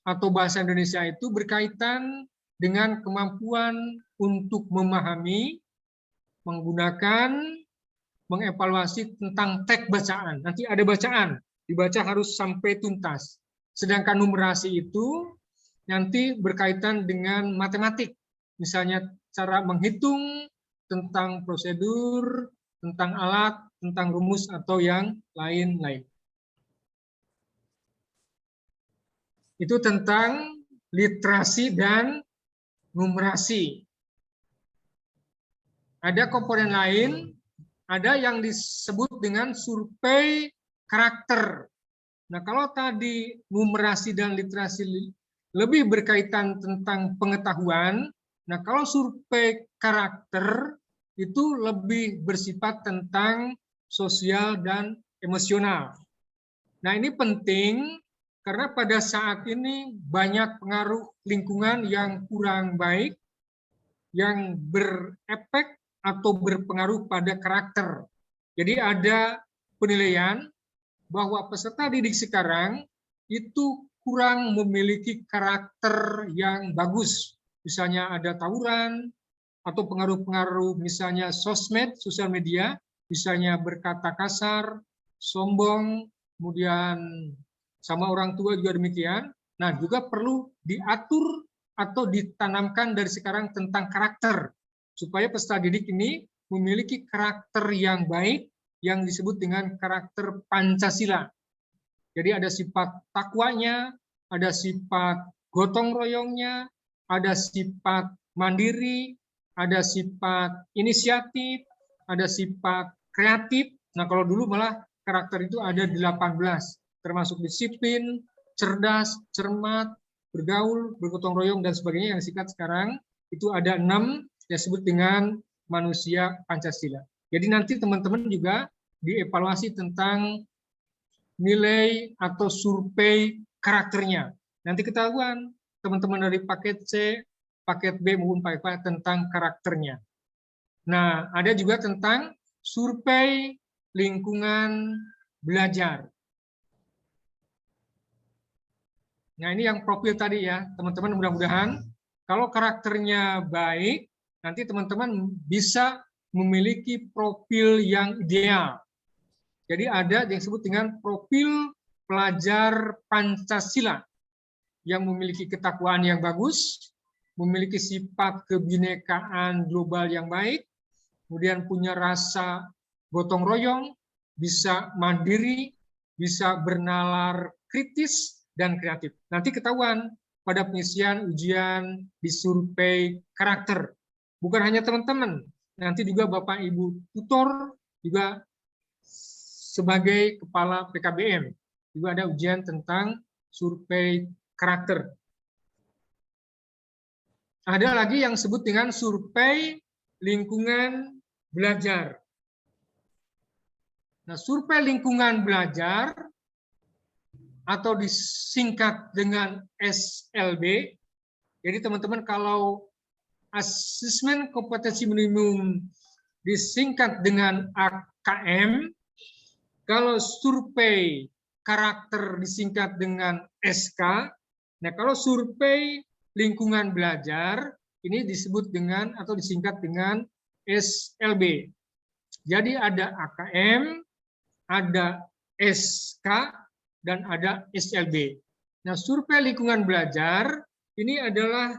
atau bahasa Indonesia itu berkaitan dengan kemampuan untuk memahami, menggunakan, mengevaluasi tentang teks bacaan. Nanti ada bacaan, dibaca harus sampai tuntas. Sedangkan numerasi itu nanti berkaitan dengan matematik. Misalnya cara menghitung, tentang prosedur, tentang alat, tentang rumus, atau yang lain-lain. Itu tentang literasi dan numerasi. Ada komponen lain, ada yang disebut dengan survei karakter. Nah, kalau tadi numerasi dan literasi lebih berkaitan tentang pengetahuan, nah kalau survei karakter itu lebih bersifat tentang sosial dan emosional. Nah, ini penting karena pada saat ini banyak pengaruh lingkungan yang kurang baik, yang berefek atau berpengaruh pada karakter. Jadi ada penilaian bahwa peserta didik sekarang itu kurang memiliki karakter yang bagus. Misalnya ada tawuran atau pengaruh-pengaruh misalnya sosmed, sosial media, misalnya berkata kasar, sombong, kemudian sama orang tua juga demikian. Nah, juga perlu diatur atau ditanamkan dari sekarang tentang karakter, supaya peserta didik ini memiliki karakter yang baik yang disebut dengan karakter Pancasila. Jadi ada sifat takwanya, ada sifat gotong royongnya, ada sifat mandiri, ada sifat inisiatif, ada sifat kreatif. Nah, kalau dulu malah karakter itu ada 18, termasuk disiplin, cerdas, cermat, bergaul, bergotong royong, dan sebagainya. Yang singkat sekarang itu ada 6 yang disebut dengan manusia Pancasila. Jadi nanti teman-teman juga dievaluasi tentang nilai atau survei karakternya. Nanti ketahuan teman-teman dari paket C, paket B maupun paket A tentang karakternya. Nah, ada juga tentang survei lingkungan belajar. Nah, ini yang profil tadi ya, teman-teman, mudah-mudahan kalau karakternya baik, nanti teman-teman bisa memiliki profil yang ideal. Jadi ada yang disebut dengan profil pelajar Pancasila yang memiliki ketakwaan yang bagus, memiliki sifat kebinekaan global yang baik, kemudian punya rasa gotong royong, bisa mandiri, bisa bernalar kritis, dan kreatif. Nanti ketahuan pada pengisian ujian di survei karakter. Bukan hanya teman-teman, nanti juga Bapak Ibu tutor juga sebagai kepala PKBM juga ada ujian tentang survei karakter. Ada lagi yang disebut dengan survei lingkungan belajar. Nah, survei lingkungan belajar atau disingkat dengan SLB. Jadi teman-teman kalau asesmen kompetensi minimum disingkat dengan AKM, kalau survei karakter disingkat dengan SK, nah kalau survei lingkungan belajar ini disebut dengan atau disingkat dengan SLB. Jadi ada AKM, ada SK, dan ada SLB. Nah, survei lingkungan belajar ini adalah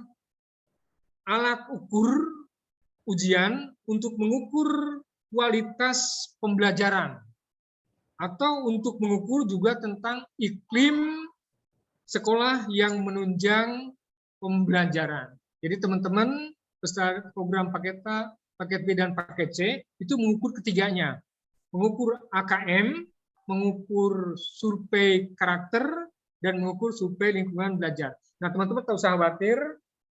alat ukur ujian untuk mengukur kualitas pembelajaran atau untuk mengukur juga tentang iklim sekolah yang menunjang pembelajaran. Jadi teman-teman peserta program paket A, paket B, dan paket C itu mengukur ketiganya. Mengukur AKM, mengukur survei karakter, dan mengukur survei lingkungan belajar. Nah, teman-teman tak usah khawatir,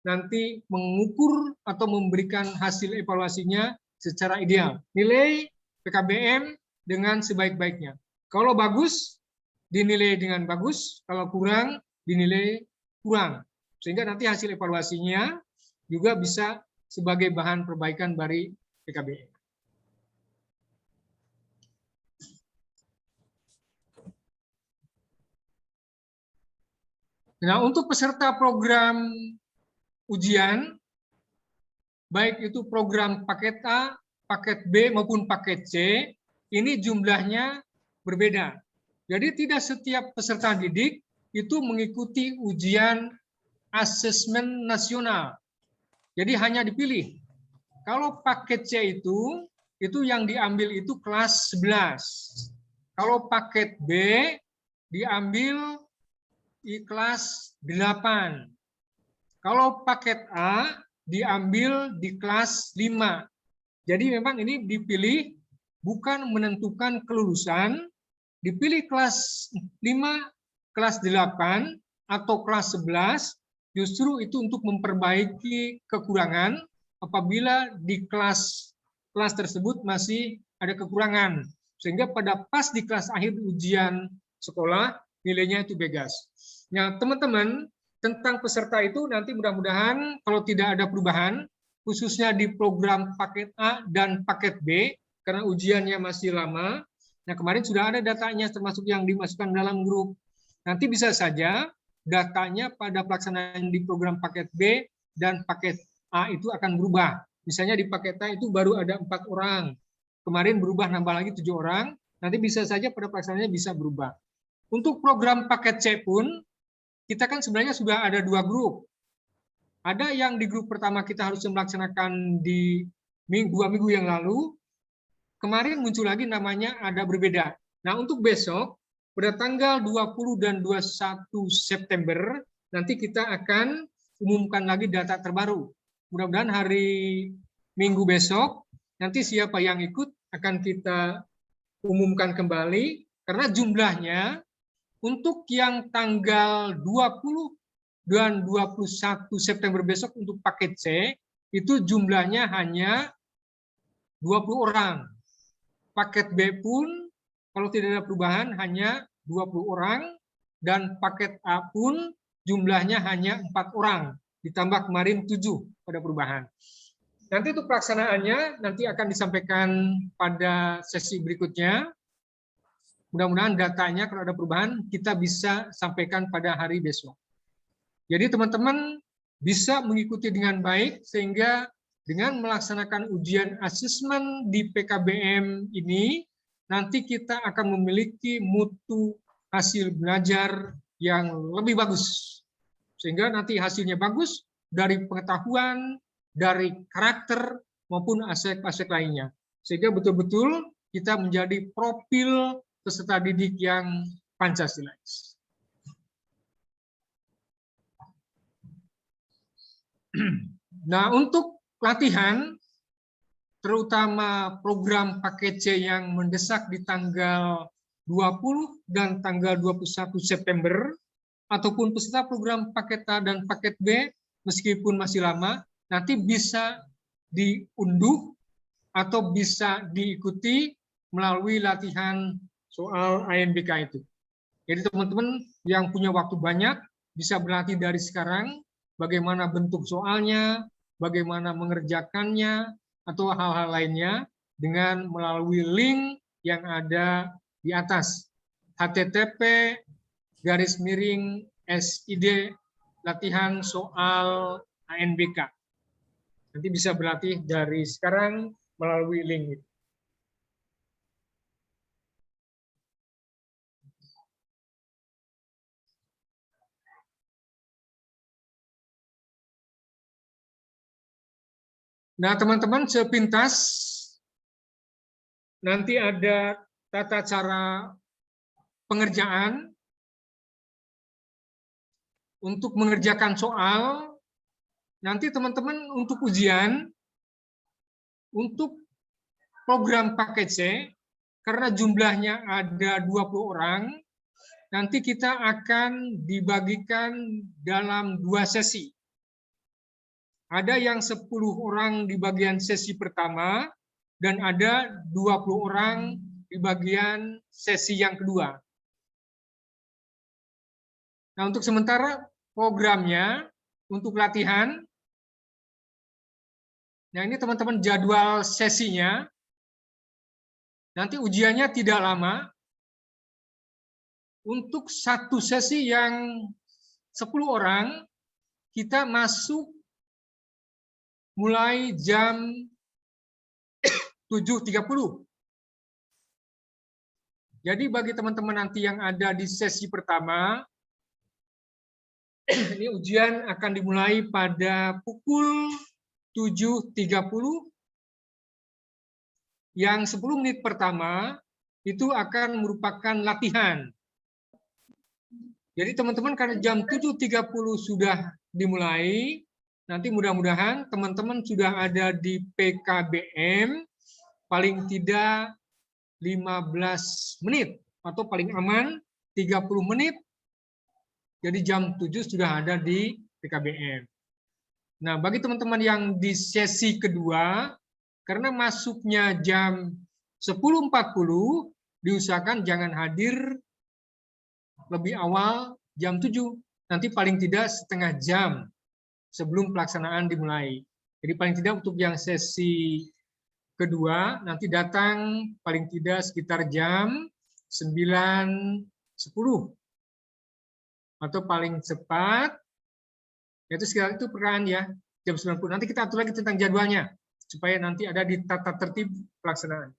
nanti mengukur atau memberikan hasil evaluasinya secara ideal. Nilai PKBM dengan sebaik-baiknya. Kalau bagus, dinilai dengan bagus. Kalau kurang, dinilai kurang. Sehingga nanti hasil evaluasinya juga bisa sebagai bahan perbaikan dari PKBM. Nah, untuk peserta program ujian, baik itu program paket A, paket B, maupun paket C, ini jumlahnya berbeda. Jadi tidak setiap peserta didik itu mengikuti ujian asesmen nasional. Jadi hanya dipilih. Kalau paket C itu yang diambil itu kelas 11. Kalau paket B diambil di kelas 8. Kalau paket A diambil di kelas 5. Jadi memang ini dipilih bukan menentukan kelulusan, dipilih kelas 5, kelas 8, atau kelas 11, justru itu untuk memperbaiki kekurangan apabila di kelas tersebut masih ada kekurangan. Sehingga pada pas di kelas akhir ujian sekolah, nilainya itu bebas. Nah, teman-teman, tentang peserta itu nanti mudah-mudahan kalau tidak ada perubahan, khususnya di program paket A dan paket B, karena ujiannya masih lama. Nah, kemarin sudah ada datanya termasuk yang dimasukkan dalam grup. Nanti bisa saja datanya pada pelaksanaan di program paket B dan paket A itu akan berubah. Misalnya di paket A itu baru ada 4 orang. Kemarin berubah nambah lagi 7 orang. Nanti bisa saja pada pelaksanaannya bisa berubah. Untuk program paket C pun, kita kan sebenarnya sudah ada 2 grup. Ada yang di grup pertama kita harus melaksanakan di 2 minggu yang lalu, kemarin muncul lagi namanya ada berbeda. Nah, untuk besok, pada tanggal 20 dan 21 September, nanti kita akan umumkan lagi data terbaru. Mudah-mudahan hari Minggu besok, nanti siapa yang ikut akan kita umumkan kembali, karena jumlahnya untuk yang tanggal 20 dan 21 September besok untuk paket C, itu jumlahnya hanya 20 orang. Paket B pun, kalau tidak ada perubahan, hanya 20 orang, dan paket A pun jumlahnya hanya 4 orang, ditambah kemarin 7 pada perubahan. Nanti untuk pelaksanaannya, nanti akan disampaikan pada sesi berikutnya. Mudah-mudahan datanya kalau ada perubahan, kita bisa sampaikan pada hari besok. Jadi teman-teman bisa mengikuti dengan baik, sehingga dengan melaksanakan ujian asesmen di PKBM ini, nanti kita akan memiliki mutu hasil belajar yang lebih bagus. Sehingga nanti hasilnya bagus dari pengetahuan, dari karakter, maupun aspek-aspek lainnya. Sehingga betul-betul kita menjadi profil peserta didik yang Pancasilais. Nah, untuk latihan, terutama program paket C yang mendesak di tanggal 20 dan tanggal 21 September, ataupun peserta program paket A dan paket B, meskipun masih lama, nanti bisa diunduh atau bisa diikuti melalui latihan soal ANBK itu. Jadi teman-teman yang punya waktu banyak, bisa berlatih dari sekarang, bagaimana bentuk soalnya, bagaimana mengerjakannya, atau hal-hal lainnya dengan melalui link yang ada di atas. http://sid latihan soal ANBK. Nanti bisa berlatih dari sekarang melalui link itu. Nah, teman-teman, sepintas nanti ada tata cara pengerjaan untuk mengerjakan soal. Nanti teman-teman untuk ujian, untuk program paket C, karena jumlahnya ada 20 orang, nanti kita akan dibagikan dalam 2 sesi. Ada yang 10 orang di bagian sesi pertama, dan ada 20 orang di bagian sesi yang kedua. Nah, untuk sementara programnya, untuk latihan, nah ini teman-teman jadwal sesinya, nanti ujiannya tidak lama. Untuk satu sesi yang 10 orang, kita masuk mulai jam 7.30. Jadi bagi teman-teman nanti yang ada di sesi pertama, ini ujian akan dimulai pada pukul 7.30. Yang 10 menit pertama itu akan merupakan latihan. Jadi teman-teman karena jam 7.30 sudah dimulai, nanti mudah-mudahan teman-teman sudah ada di PKBM paling tidak 15 menit atau paling aman 30 menit. Jadi jam 7 sudah ada di PKBM. Nah, bagi teman-teman yang di sesi kedua, karena masuknya jam 10.40, diusahakan jangan hadir lebih awal jam 7. Nanti paling tidak setengah jam sebelum pelaksanaan dimulai. Jadi paling tidak untuk yang sesi kedua, nanti datang paling tidak sekitar jam 9.10. Atau paling cepat, yaitu sekitar itu perkiraan ya, jam 90. Nanti kita atur lagi tentang jadwalnya, supaya nanti ada di tata tertib pelaksanaan.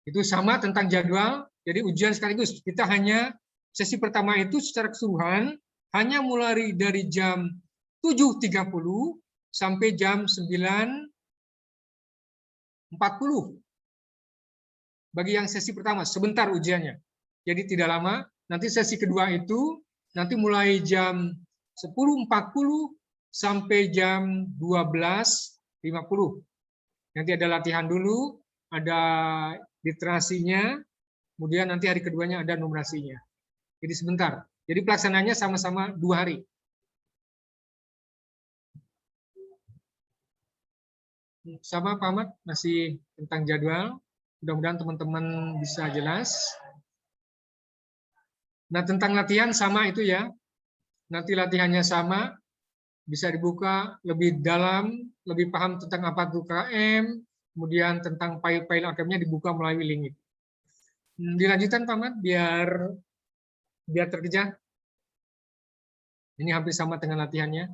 Itu sama tentang jadwal, jadi ujian sekaligus. Kita hanya sesi pertama itu secara keseluruhan hanya mulai dari jam 7.30 sampai jam 9.40. Bagi yang sesi pertama, sebentar ujiannya. Jadi tidak lama. Nanti sesi kedua itu nanti mulai jam 10.40 sampai jam 12.50. Nanti ada latihan dulu, ada literasinya, kemudian nanti hari keduanya ada numerasinya. Jadi sebentar. Jadi pelaksananya sama-sama 2 hari. Sama Pak Ahmad, masih tentang jadwal. Mudah-mudahan teman-teman bisa jelas. Nah, tentang latihan sama itu ya. Nanti latihannya sama, bisa dibuka lebih dalam, lebih paham tentang apa itu KM, kemudian tentang file-file AKM-nya dibuka melalui link itu. Dilanjutkan Pak Ahmad, biar terkejar. Ini hampir sama dengan latihannya.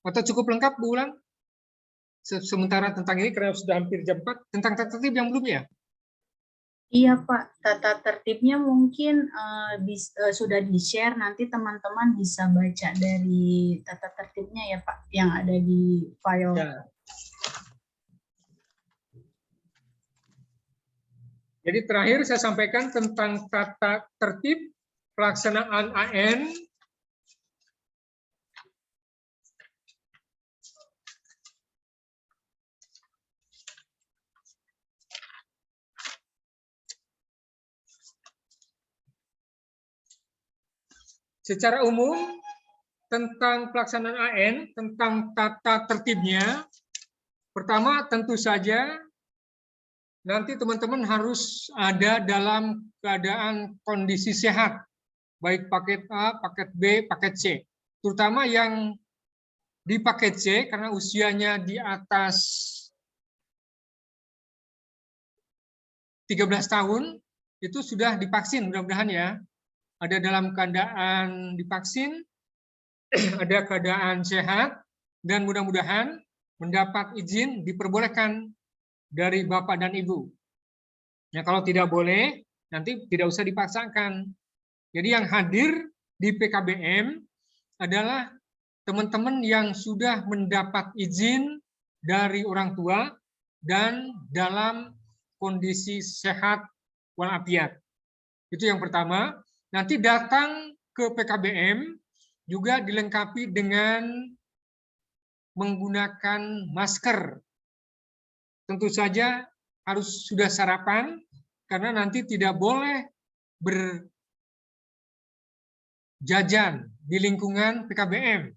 Atau cukup lengkap Bu Ulang? Sementara tentang ini karena sudah hampir jam 4, tentang tata tertib yang belum ya? Iya Pak, tata tertibnya mungkin sudah di-share, nanti teman-teman bisa baca dari tata tertibnya ya Pak, yang ada di file. Ya. Jadi terakhir saya sampaikan tentang tata tertib pelaksanaan AN. Secara umum, tentang pelaksanaan AN, tentang tata tertibnya, pertama tentu saja nanti teman-teman harus ada dalam keadaan kondisi sehat, baik paket A, paket B, paket C. Terutama yang di paket C, karena usianya di atas 13 tahun, itu sudah divaksin mudah-mudahan ya. Ada dalam keadaan divaksin, ada keadaan sehat, dan mudah-mudahan mendapat izin diperbolehkan dari Bapak dan Ibu. Ya, kalau tidak boleh, nanti tidak usah dipaksakan. Jadi yang hadir di PKBM adalah teman-teman yang sudah mendapat izin dari orang tua dan dalam kondisi sehat walafiat. Itu yang pertama. Nanti datang ke PKBM juga dilengkapi dengan menggunakan masker. Tentu saja harus sudah sarapan, karena nanti tidak boleh berjajan di lingkungan PKBM.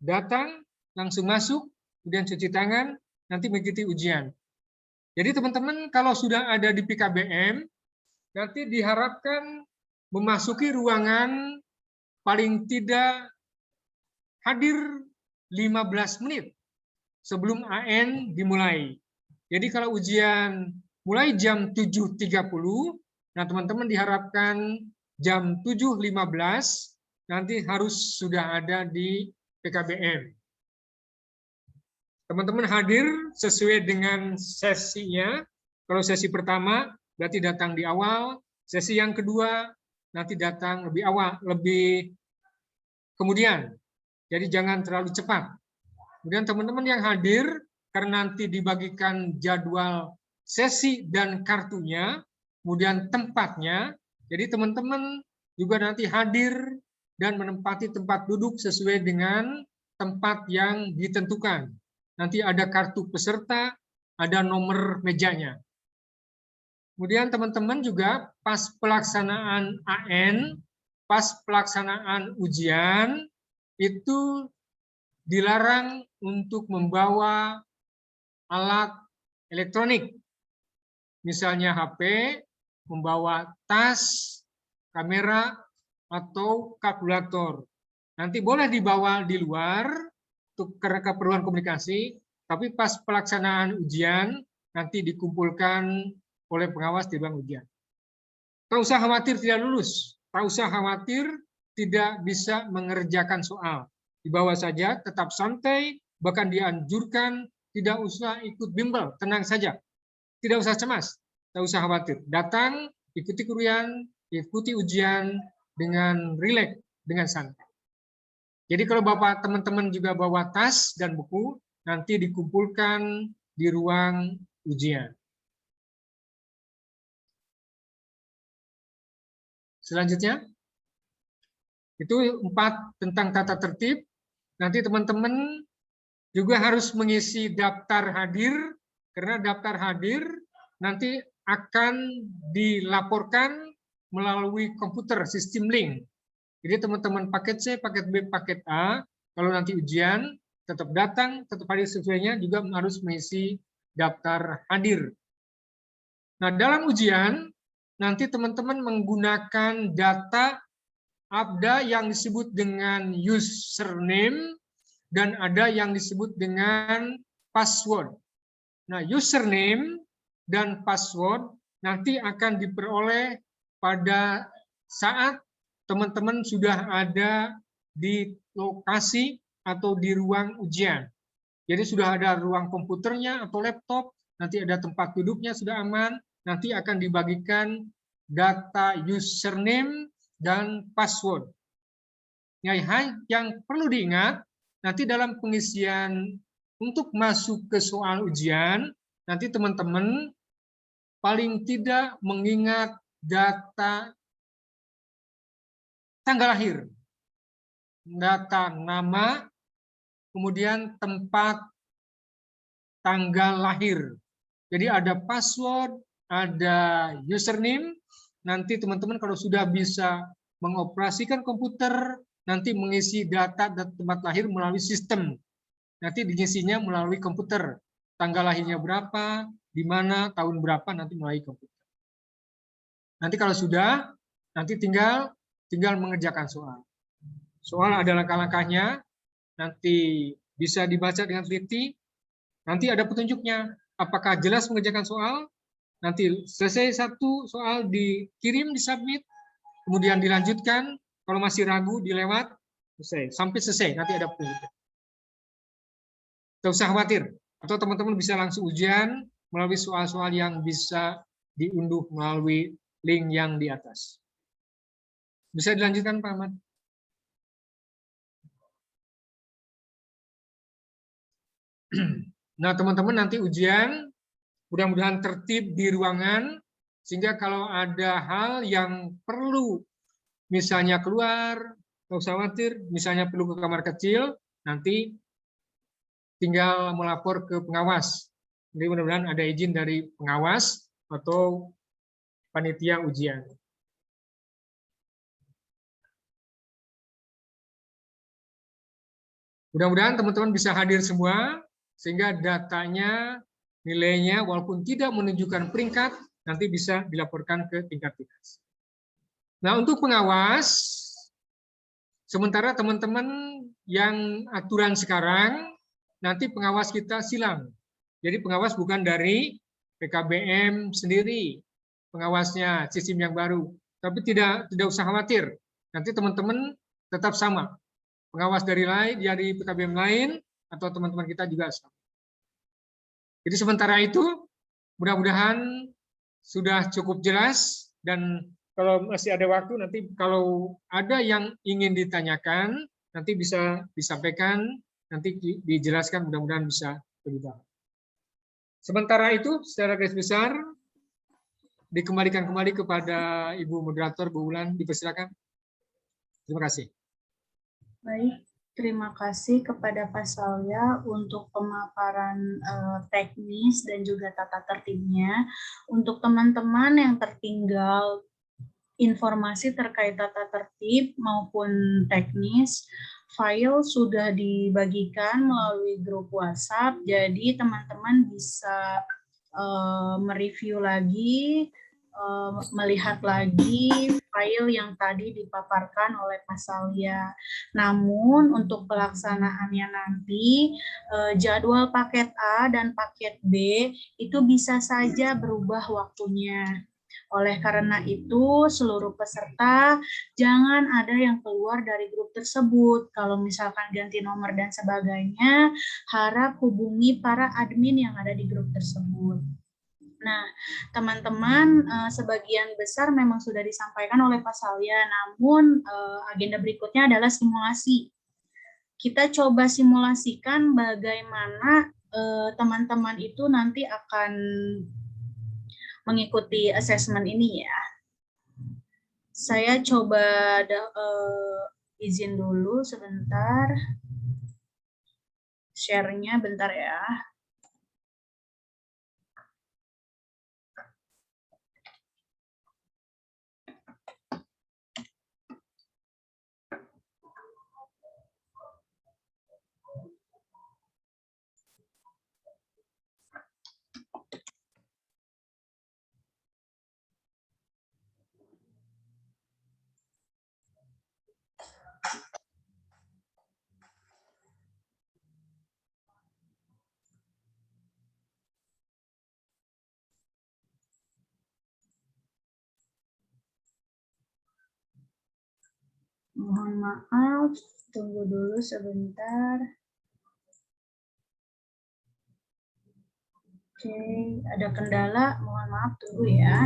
Datang, langsung masuk, kemudian cuci tangan, nanti mengikuti ujian. Jadi teman-teman kalau sudah ada di PKBM, nanti diharapkan memasuki ruangan paling tidak hadir 15 menit sebelum AN dimulai. Jadi kalau ujian mulai jam 7.30, nah teman-teman diharapkan jam 7.15 nanti harus sudah ada di PKBM. Teman-teman hadir sesuai dengan sesinya. Kalau sesi pertama berarti datang di awal, sesi yang kedua nanti datang lebih awal, lebih kemudian. Jadi jangan terlalu cepat. Kemudian teman-teman yang hadir, karena nanti dibagikan jadwal sesi dan kartunya, kemudian tempatnya, jadi teman-teman juga nanti hadir dan menempati tempat duduk sesuai dengan tempat yang ditentukan. Nanti ada kartu peserta, ada nomor mejanya. Kemudian teman-teman juga pas pelaksanaan AN, pas pelaksanaan ujian, itu dilarang untuk membawa alat elektronik. Misalnya HP, membawa tas, kamera, atau kalkulator. Nanti boleh dibawa di luar untuk keperluan komunikasi, tapi pas pelaksanaan ujian nanti dikumpulkan oleh pengawas di ruang ujian. Tak usah khawatir tidak lulus, tak usah khawatir tidak bisa mengerjakan soal. Dibawa saja, tetap santai, bahkan dianjurkan tidak usah ikut bimbel, tenang saja. Tidak usah cemas, tak usah khawatir. Datang ikuti kuliah, ikuti ujian dengan rileks, dengan santai. Jadi kalau Bapak teman-teman juga bawa tas dan buku, nanti dikumpulkan di ruang ujian. Selanjutnya, itu 4 tentang tata tertib. Nanti teman-teman juga harus mengisi daftar hadir, karena daftar hadir nanti akan dilaporkan melalui komputer sistem link. Jadi teman-teman paket C, paket B, paket A, kalau nanti ujian tetap datang, tetap hadir sesuainya, juga harus mengisi daftar hadir. Nah, dalam ujian nanti teman-teman menggunakan data, ada yang disebut dengan username dan ada yang disebut dengan password. Nah, username dan password nanti akan diperoleh pada saat teman-teman sudah ada di lokasi atau di ruang ujian. Jadi sudah ada ruang komputernya atau laptop, nanti ada tempat duduknya sudah aman, nanti akan dibagikan data username dan password. Yang perlu diingat, nanti dalam pengisian untuk masuk ke soal ujian, nanti teman-teman paling tidak mengingat data tanggal lahir, data nama, kemudian tempat tanggal lahir. Jadi ada password, ada username. Nanti teman-teman kalau sudah bisa mengoperasikan komputer, nanti mengisi data dan tempat lahir melalui sistem. Nanti diisinya melalui komputer. Tanggal lahirnya berapa, di mana, tahun berapa, nanti melalui komputer. Nanti kalau sudah, nanti tinggal mengerjakan soal. Soal ada langkah-langkahnya, nanti bisa dibaca dengan teliti, nanti ada petunjuknya. Apakah jelas mengerjakan soal, nanti selesai satu soal dikirim, disubmit, kemudian dilanjutkan, kalau masih ragu dilewat, selesai. Sampai selesai, nanti ada petunjuknya. Tidak usah khawatir, atau teman-teman bisa langsung ujian melalui soal-soal yang bisa diunduh melalui link yang di atas. Bisa dilanjutkan Pak Ahmad? Nah, teman-teman nanti ujian mudah-mudahan tertib di ruangan, sehingga kalau ada hal yang perlu, misalnya keluar, nggak usah khawatir, misalnya perlu ke kamar kecil, nanti tinggal melapor ke pengawas. Jadi mudah-mudahan ada izin dari pengawas atau panitia ujian. Mudah-mudahan teman-teman bisa hadir semua, sehingga datanya, nilainya, walaupun tidak menunjukkan peringkat, nanti bisa dilaporkan ke tingkat dinas. Nah, untuk pengawas, sementara teman-teman yang aturan sekarang, nanti pengawas kita silang. Jadi pengawas bukan dari PKBM sendiri, pengawasnya sistem yang baru. Tapi tidak usah khawatir, nanti teman-teman tetap sama. Pengawas dari PKBM lain atau teman-teman kita juga sama. Jadi sementara itu mudah-mudahan sudah cukup jelas, dan kalau masih ada waktu nanti kalau ada yang ingin ditanyakan nanti bisa disampaikan, nanti dijelaskan, mudah-mudahan bisa lebih baik. Sementara itu secara garis besar dikembalikan kembali kepada Ibu Moderator, Bu Wulan, dipersilakan. Terima kasih. Baik, terima kasih kepada Pak Salya untuk pemaparan teknis dan juga tata tertibnya. Untuk teman-teman yang tertinggal informasi terkait tata tertib maupun teknis, file sudah dibagikan melalui grup WhatsApp, jadi teman-teman bisa mereview lagi, melihat lagi file yang tadi dipaparkan oleh Pak Salya. Namun untuk pelaksanaannya nanti jadwal paket A dan paket B itu bisa saja berubah waktunya. Oleh karena itu seluruh peserta jangan ada yang keluar dari grup tersebut. Kalau misalkan ganti nomor dan sebagainya, harap hubungi para admin yang ada di grup tersebut. Nah, teman-teman, sebagian besar memang sudah disampaikan oleh Pak Salya, namun agenda berikutnya adalah simulasi. Kita coba simulasikan bagaimana teman-teman itu nanti akan mengikuti assessment ini ya. Saya coba izin dulu sebentar. Share-nya bentar ya. Mohon maaf, tunggu dulu sebentar. Oke, ada kendala, mohon maaf, tunggu ya.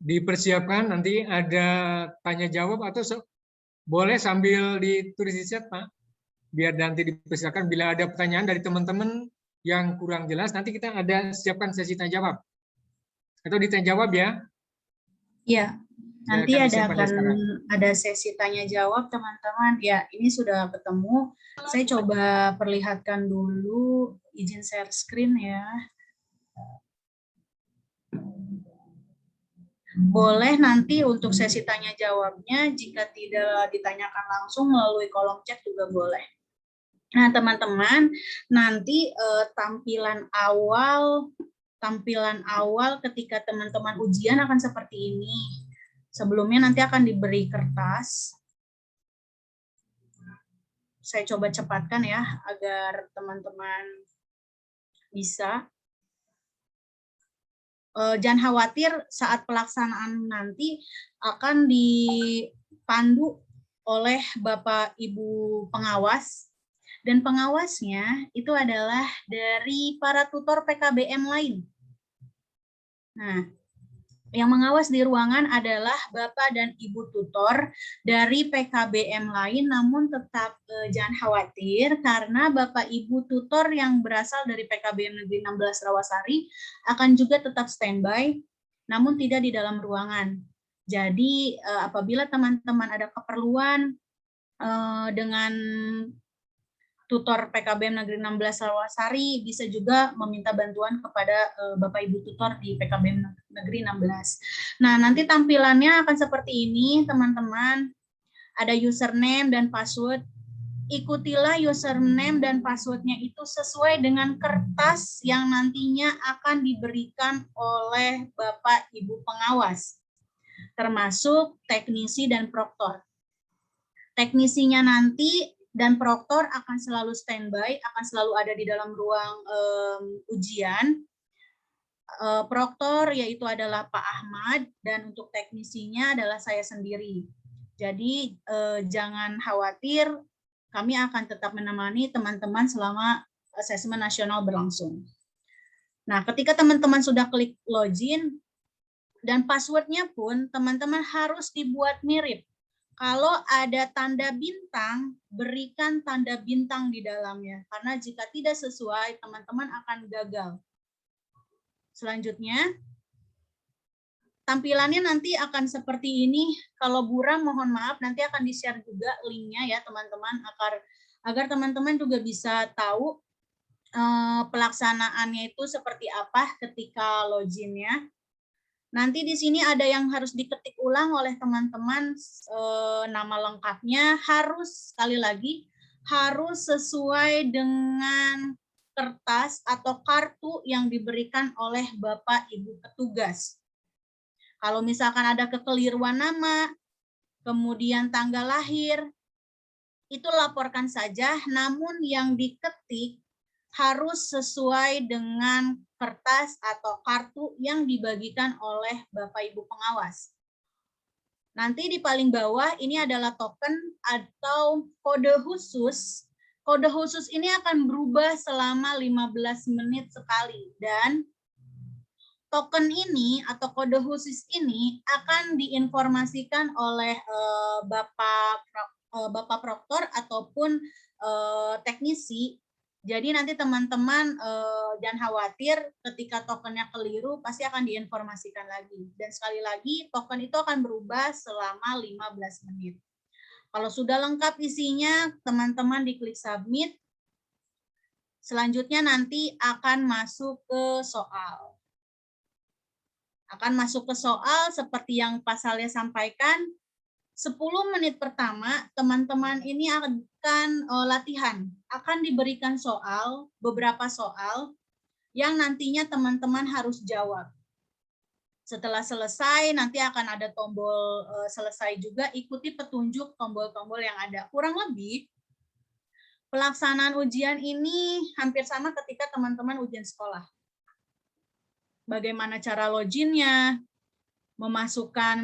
Dipersiapkan nanti ada tanya jawab atau boleh sambil ditulis di chat, Pak. Biar nanti dipersiapkan bila ada pertanyaan dari teman-teman yang kurang jelas, nanti kita ada siapkan sesi tanya jawab. Atau ditanya jawab ya. Iya, nanti Saya akan ada sesi tanya jawab teman-teman. Ya, ini sudah ketemu. Saya coba perlihatkan dulu, izin share screen ya. Boleh nanti untuk sesi tanya jawabnya, jika tidak ditanyakan langsung melalui kolom chat juga boleh. Nah, teman-teman, nanti tampilan awal ketika teman-teman ujian akan seperti ini. Sebelumnya nanti akan diberi kertas. Saya coba cepatkan ya, agar teman-teman bisa. Jangan khawatir, saat pelaksanaan nanti akan dipandu oleh Bapak Ibu pengawas, dan pengawasnya itu adalah dari para tutor PKBM lain. Nah, yang mengawas di ruangan adalah Bapak dan Ibu tutor dari PKBM lain, namun tetap jangan khawatir karena Bapak Ibu tutor yang berasal dari PKBM Negeri 16 Rawasari akan juga tetap standby, namun tidak di dalam ruangan. Jadi apabila teman-teman ada keperluan dengan tutor PKBM Negeri 16 Rawasari, bisa juga meminta bantuan kepada Bapak Ibu tutor di PKBM Negeri 16. Nah, nanti tampilannya akan seperti ini, teman-teman. Ada username dan password. Ikutilah username dan passwordnya itu sesuai dengan kertas yang nantinya akan diberikan oleh Bapak Ibu pengawas, termasuk teknisi dan proktor. Teknisinya nanti dan proktor akan selalu standby, akan selalu ada di dalam ruang ujian. Proktor yaitu adalah Pak Ahmad, dan untuk teknisinya adalah saya sendiri. Jadi jangan khawatir, kami akan tetap menemani teman-teman selama asesmen nasional berlangsung. Nah, ketika teman-teman sudah klik login, dan passwordnya pun teman-teman harus dibuat mirip. Kalau ada tanda bintang, berikan tanda bintang di dalamnya. Karena jika tidak sesuai, teman-teman akan gagal. Selanjutnya, tampilannya nanti akan seperti ini. Kalau buram, mohon maaf, nanti akan di-share juga linknya ya teman-teman, agar teman-teman juga bisa tahu pelaksanaannya itu seperti apa ketika login-nya. Nanti di sini ada yang harus diketik ulang oleh teman-teman, nama lengkapnya harus, sekali lagi, harus sesuai dengan kertas atau kartu yang diberikan oleh Bapak Ibu petugas. Kalau misalkan ada kekeliruan nama, kemudian tanggal lahir, itu laporkan saja, namun yang diketik harus sesuai dengan kertas atau kartu yang dibagikan oleh Bapak Ibu pengawas. Nanti di paling bawah ini adalah token atau kode khusus. Kode khusus ini akan berubah selama 15 menit sekali, dan token ini atau kode khusus ini akan diinformasikan oleh Bapak Proktor ataupun teknisi. Jadi nanti teman-teman jangan khawatir ketika tokennya keliru, pasti akan diinformasikan lagi. Dan sekali lagi, token itu akan berubah selama 15 menit. Kalau sudah lengkap isinya, teman-teman diklik submit. Selanjutnya nanti akan masuk ke soal. Akan masuk ke soal seperti yang Pak Saleh sampaikan. 10 menit pertama, teman-teman ini akan latihan. Akan diberikan soal, beberapa soal, yang nantinya teman-teman harus jawab. Setelah selesai, nanti akan ada tombol selesai juga, ikuti petunjuk tombol-tombol yang ada. Kurang lebih, pelaksanaan ujian ini hampir sama ketika teman-teman ujian sekolah. Bagaimana cara loginnya, memasukkan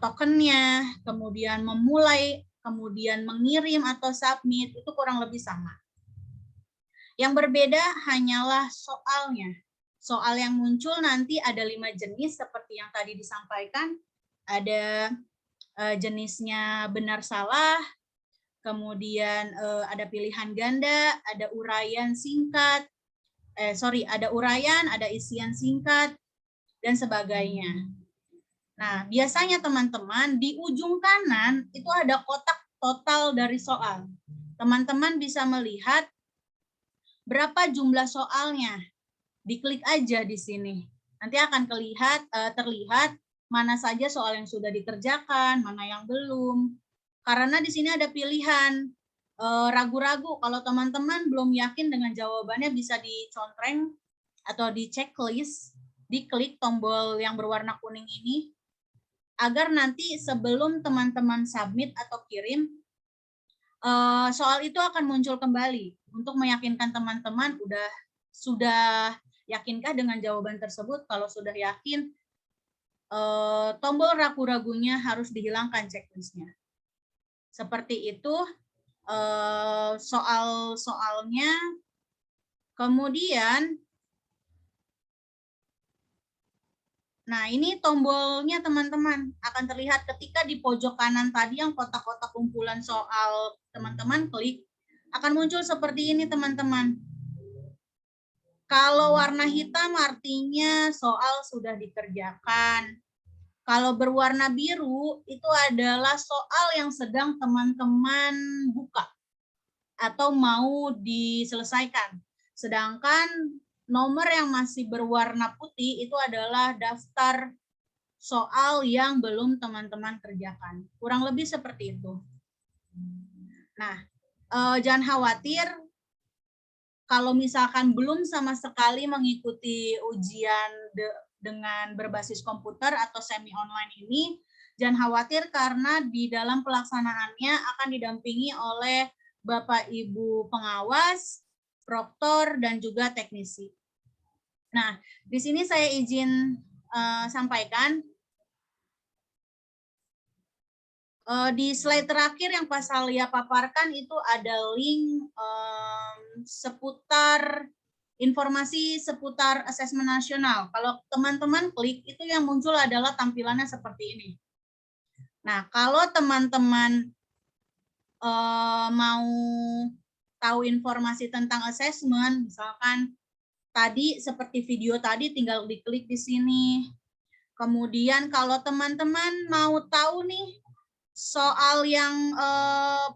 tokennya, kemudian memulai, kemudian mengirim atau submit, itu kurang lebih sama. Yang berbeda hanyalah soalnya. Soal yang muncul nanti ada 5 jenis seperti yang tadi disampaikan. Ada jenisnya benar salah, kemudian ada pilihan ganda, ada uraian singkat, ada uraian, ada isian singkat, dan sebagainya. Nah, biasanya teman-teman di ujung kanan itu ada kotak total dari soal. Teman-teman bisa melihat berapa jumlah soalnya. Diklik aja di sini. Nanti akan terlihat mana saja soal yang sudah dikerjakan, mana yang belum. Karena di sini ada pilihan. Ragu-ragu, kalau teman-teman belum yakin dengan jawabannya, bisa dicontreng atau di checklist, diklik tombol yang berwarna kuning ini, agar nanti sebelum teman-teman submit atau kirim, soal itu akan muncul kembali untuk meyakinkan teman-teman sudah yakinkah dengan jawaban tersebut. Kalau sudah yakin, tombol ragu-ragunya harus dihilangkan checklistnya. Seperti itu soal-soalnya. Kemudian, nah ini tombolnya teman-teman akan terlihat ketika di pojok kanan tadi yang kotak-kotak kumpulan soal teman-teman klik, akan muncul seperti ini teman-teman. Kalau warna hitam artinya soal sudah dikerjakan. Kalau berwarna biru itu adalah soal yang sedang teman-teman buka atau mau diselesaikan. Sedangkan nomor yang masih berwarna putih itu adalah daftar soal yang belum teman-teman kerjakan. Kurang lebih seperti itu. Nah, jangan khawatir kalau misalkan belum sama sekali mengikuti ujian dengan berbasis komputer atau semi online ini, jangan khawatir karena di dalam pelaksanaannya akan didampingi oleh Bapak Ibu pengawas, proktor, dan juga teknisi. Nah, di sini saya izin sampaikan di slide terakhir yang Pak Salia paparkan itu ada link seputar informasi seputar asesmen nasional. Kalau teman-teman klik, itu yang muncul adalah tampilannya seperti ini. Nah, kalau teman-teman mau tahu informasi tentang asesmen, misalkan tadi seperti video tadi, tinggal diklik di sini. Kemudian kalau teman-teman mau tahu nih soal yang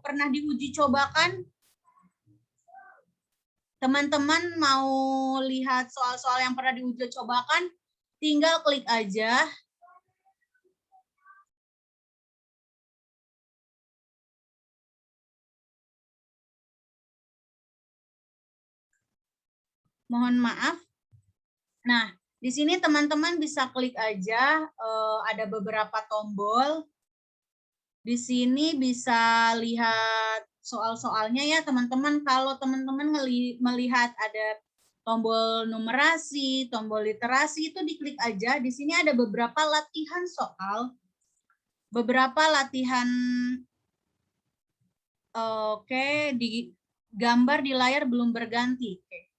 pernah diuji cobakan, teman-teman mau lihat soal-soal yang pernah diuji cobakan, tinggal klik aja. Mohon maaf. Nah, di sini teman-teman bisa klik aja, ada beberapa tombol. Di sini bisa lihat soal-soalnya ya teman-teman. Kalau teman-teman melihat ada tombol numerasi, tombol literasi itu diklik aja. Di sini ada beberapa latihan soal, beberapa latihan oke, di gambar di layar belum berganti. Oke.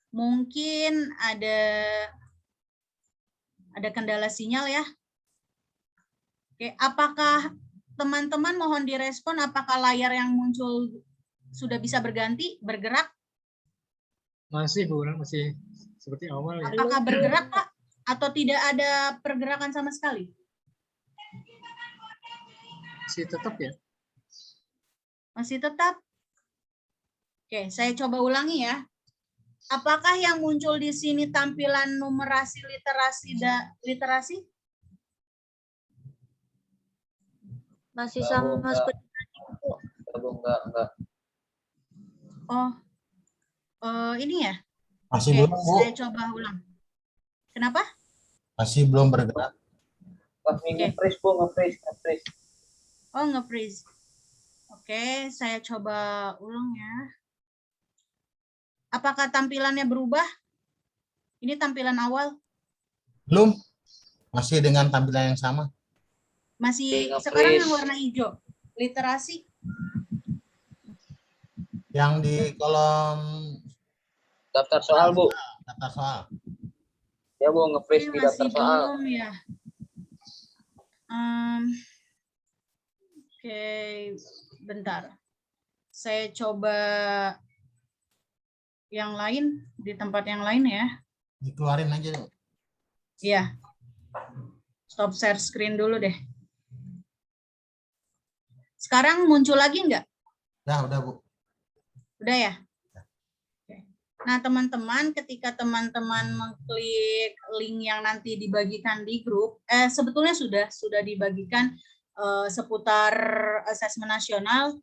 Mungkin ada kendala sinyal ya. Oke, apakah teman-teman mohon direspon apakah layar yang muncul sudah bisa berganti, bergerak? Masih Bu, masih seperti awal ya. Apakah bergerak, Pak? Atau tidak ada pergerakan sama sekali? Masih tetap ya. Masih tetap? Oke, saya coba ulangi ya. Apakah yang muncul di sini tampilan numerasi, literasi? Masih sama seperti Enggak. Ini ya? Masih Oke, belum, Bu. saya coba ulang. Kenapa? Masih belum bergerak. Nge-freeze, Bu, nge-freeze. Oh, nge-freeze. Oke, saya coba ulang ya. Apakah tampilannya berubah? Ini tampilan awal. Belum. Masih dengan tampilan yang sama. Masih Nge-freeze. sekarang yang warna hijau. Literasi. Yang di kolom Daftar soal, Bu. daftar soal. Ya, Bu, nge-freeze Ini di masih daftar soal. belum ya. Oke, bentar. Saya coba yang lain, di tempat yang lain ya. Dikeluarin aja, Bu. Iya. Stop share screen dulu deh. Sekarang muncul lagi nggak? Udah, Bu. Udah ya? Oke. Nah, teman-teman, ketika teman-teman mengklik link yang nanti dibagikan di grup, sebetulnya sudah dibagikan seputar asesmen nasional.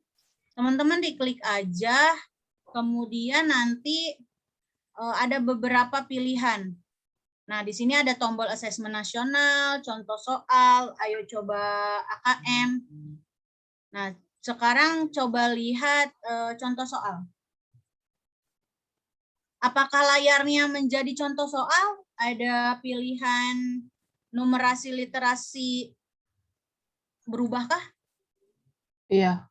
Teman-teman diklik aja, kemudian nanti ada beberapa pilihan. Nah, di sini ada tombol asesmen nasional, contoh soal, ayo coba AKM. Nah, sekarang coba lihat contoh soal. Apakah layarnya menjadi contoh soal? Ada pilihan numerasi literasi berubahkah? Iya.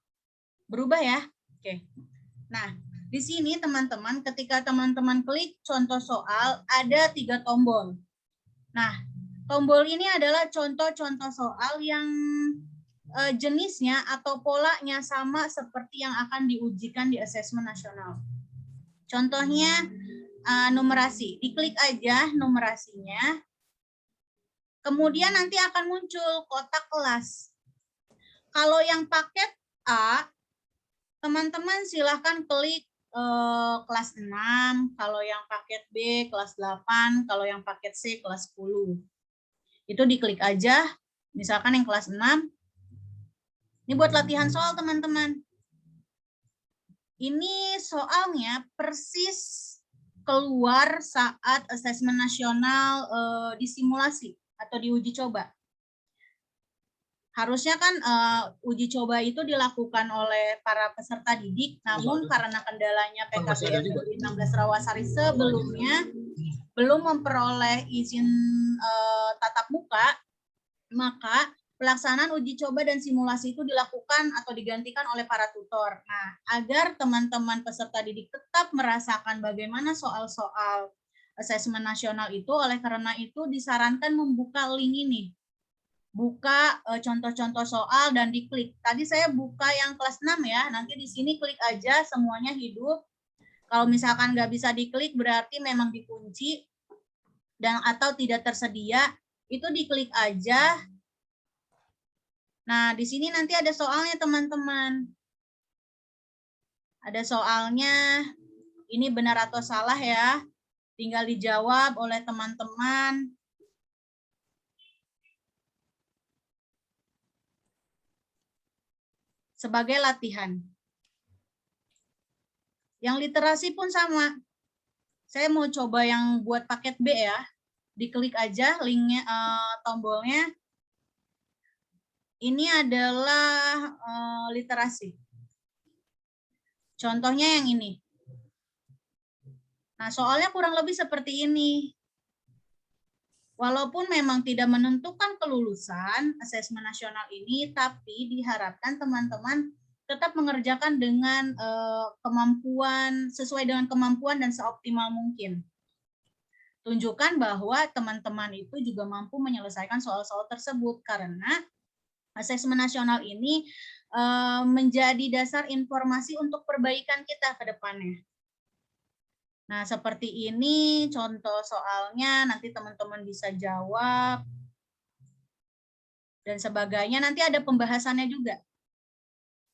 Berubah ya? Oke. Nah, di sini teman-teman, ketika teman-teman klik contoh soal, ada 3 tombol. Nah, tombol ini adalah contoh-contoh soal yang jenisnya atau polanya sama seperti yang akan diujikan di asesmen nasional. Contohnya numerasi. Diklik aja numerasinya. Kemudian nanti akan muncul kotak kelas. Kalau yang paket A, teman-teman silahkan klik kelas 6, kalau yang paket B kelas 8, kalau yang paket C kelas 10. Itu diklik aja, misalkan yang kelas 6. Ini buat latihan soal teman-teman. Ini soalnya persis keluar saat asesmen nasional disimulasi atau diuji coba. Harusnya kan uji coba itu dilakukan oleh para peserta didik, namun karena kendalanya PKBM 16 Rawasari sebelumnya belum memperoleh izin tatap muka, maka pelaksanaan uji coba dan simulasi itu dilakukan atau digantikan oleh para tutor. Nah, agar teman-teman peserta didik tetap merasakan bagaimana soal-soal asesmen nasional itu, oleh karena itu disarankan membuka link ini. Buka contoh-contoh soal dan diklik. Tadi saya buka yang kelas 6 ya, nanti di sini klik aja semuanya hidup. Kalau misalkan nggak bisa diklik berarti memang dikunci dan atau tidak tersedia, itu diklik aja. Nah, di sini nanti ada soalnya teman-teman. Ada soalnya, ini benar atau salah ya, tinggal dijawab oleh teman-teman. Sebagai latihan. Yang literasi pun sama. Saya mau coba yang buat paket B ya. Diklik aja linknya, tombolnya. Ini adalah literasi. Contohnya yang ini. Nah, soalnya kurang lebih seperti ini. Walaupun memang tidak menentukan kelulusan asesmen nasional ini, tapi diharapkan teman-teman tetap mengerjakan dengan kemampuan, sesuai dengan kemampuan dan seoptimal mungkin. Tunjukkan bahwa teman-teman itu juga mampu menyelesaikan soal-soal tersebut, karena asesmen nasional ini menjadi dasar informasi untuk perbaikan kita ke depannya. Nah, seperti ini contoh soalnya, nanti teman-teman bisa jawab. Dan sebagainya, nanti ada pembahasannya juga.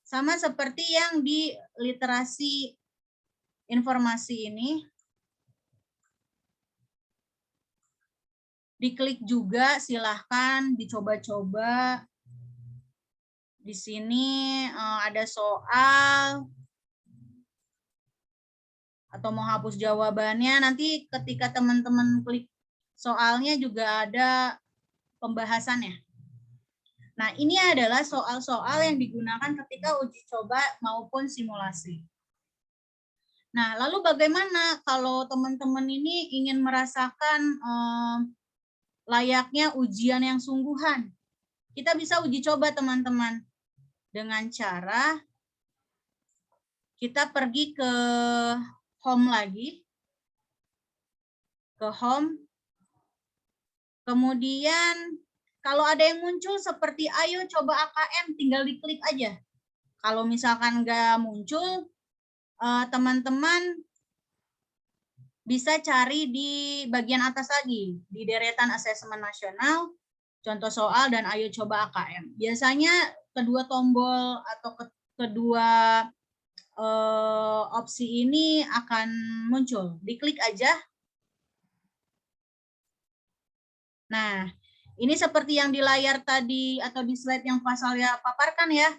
Sama seperti yang di literasi informasi ini. Diklik juga, silahkan dicoba-coba. Di sini ada soal. Atau mau hapus jawabannya, nanti ketika teman-teman klik soalnya juga ada pembahasannya. Nah, ini adalah soal-soal yang digunakan ketika uji coba maupun simulasi. Nah, lalu bagaimana kalau teman-teman ini ingin merasakan layaknya ujian yang sungguhan? Kita bisa uji coba, teman-teman, dengan cara kita pergi ke home lagi, ke home, kemudian kalau ada yang muncul seperti ayo coba AKM, tinggal diklik aja. Kalau misalkan nggak muncul, teman-teman bisa cari di bagian atas lagi, di deretan asesmen nasional, contoh soal, dan ayo coba AKM. Biasanya kedua tombol atau kedua opsi ini akan muncul. Diklik aja. Nah, ini seperti yang di layar tadi atau di slide yang Pak Salya paparkan ya.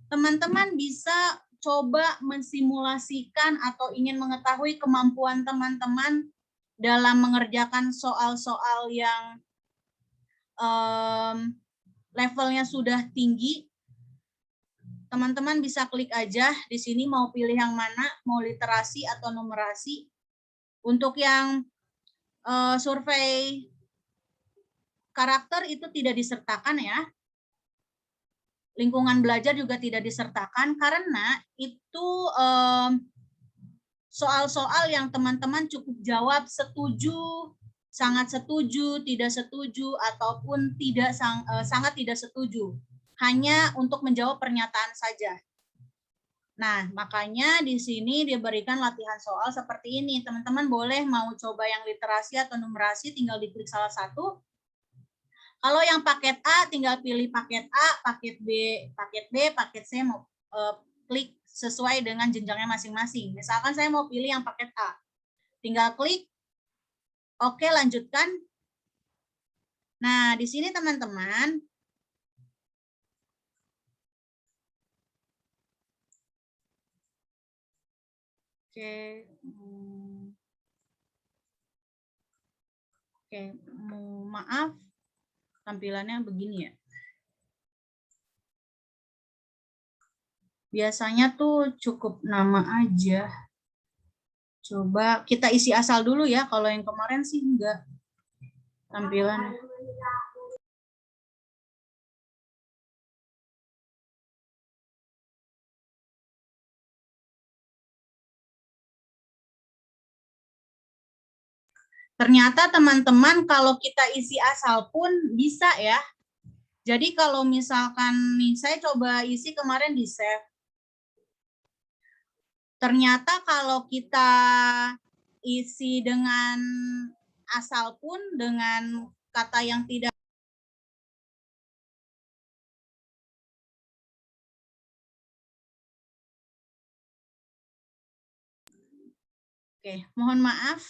Teman-teman bisa coba mensimulasikan atau ingin mengetahui kemampuan teman-teman dalam mengerjakan soal-soal yang levelnya sudah tinggi. Teman-teman bisa klik aja di sini mau pilih yang mana, mau literasi atau numerasi. Untuk yang survei karakter itu tidak disertakan ya. Lingkungan belajar juga tidak disertakan karena itu soal-soal yang teman-teman cukup jawab setuju, sangat setuju, tidak setuju, ataupun tidak sangat tidak setuju. Hanya untuk menjawab pernyataan saja. Nah, makanya di sini diberikan latihan soal seperti ini. Teman-teman boleh mau coba yang literasi atau numerasi, tinggal diklik salah satu. Kalau yang paket A, tinggal pilih paket A, paket B, paket C, mau klik sesuai dengan jenjangnya masing-masing. Misalkan saya mau pilih yang paket A. Tinggal klik, oke, lanjutkan. Nah, di sini teman-teman, maaf, tampilannya begini ya. Biasanya tuh cukup nama aja. Coba kita isi asal dulu ya, kalau yang kemarin sih enggak tampilannya. Ternyata teman-teman kalau kita isi asal pun bisa ya. Jadi kalau misalkan nih, saya coba isi kemarin di save. Ternyata kalau kita isi dengan asal pun, dengan kata yang tidak. Oke, mohon maaf.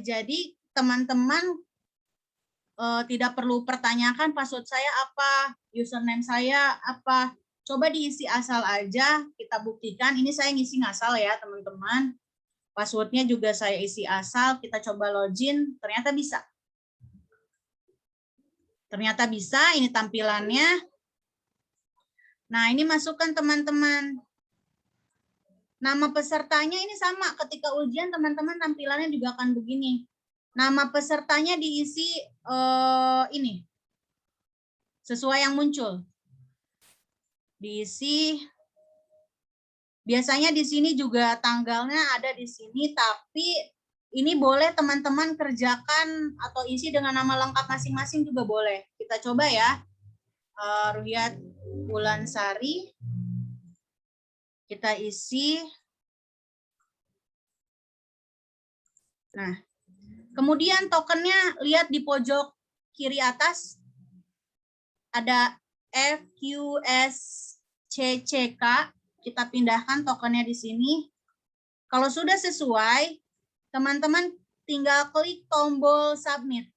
Jadi teman-teman tidak perlu pertanyakan password saya apa, username saya apa. Coba diisi asal aja, kita buktikan. Ini saya ngisi ngasal ya teman-teman. Passwordnya juga saya isi asal, kita coba login, ternyata bisa. Ternyata bisa, ini tampilannya. Nah, ini masukkan teman-teman. Nama pesertanya ini sama, ketika ujian teman-teman tampilannya juga akan begini. Nama pesertanya diisi ini, sesuai yang muncul. Diisi, biasanya di sini juga tanggalnya ada di sini, tapi ini boleh teman-teman kerjakan atau isi dengan nama lengkap masing-masing juga boleh. Kita coba ya. Ruhiyat Wulansari. Kita isi. Nah, kemudian tokennya lihat di pojok kiri atas. Ada FQSCCK. Kita pindahkan tokennya di sini. Kalau sudah sesuai, teman-teman tinggal klik tombol submit.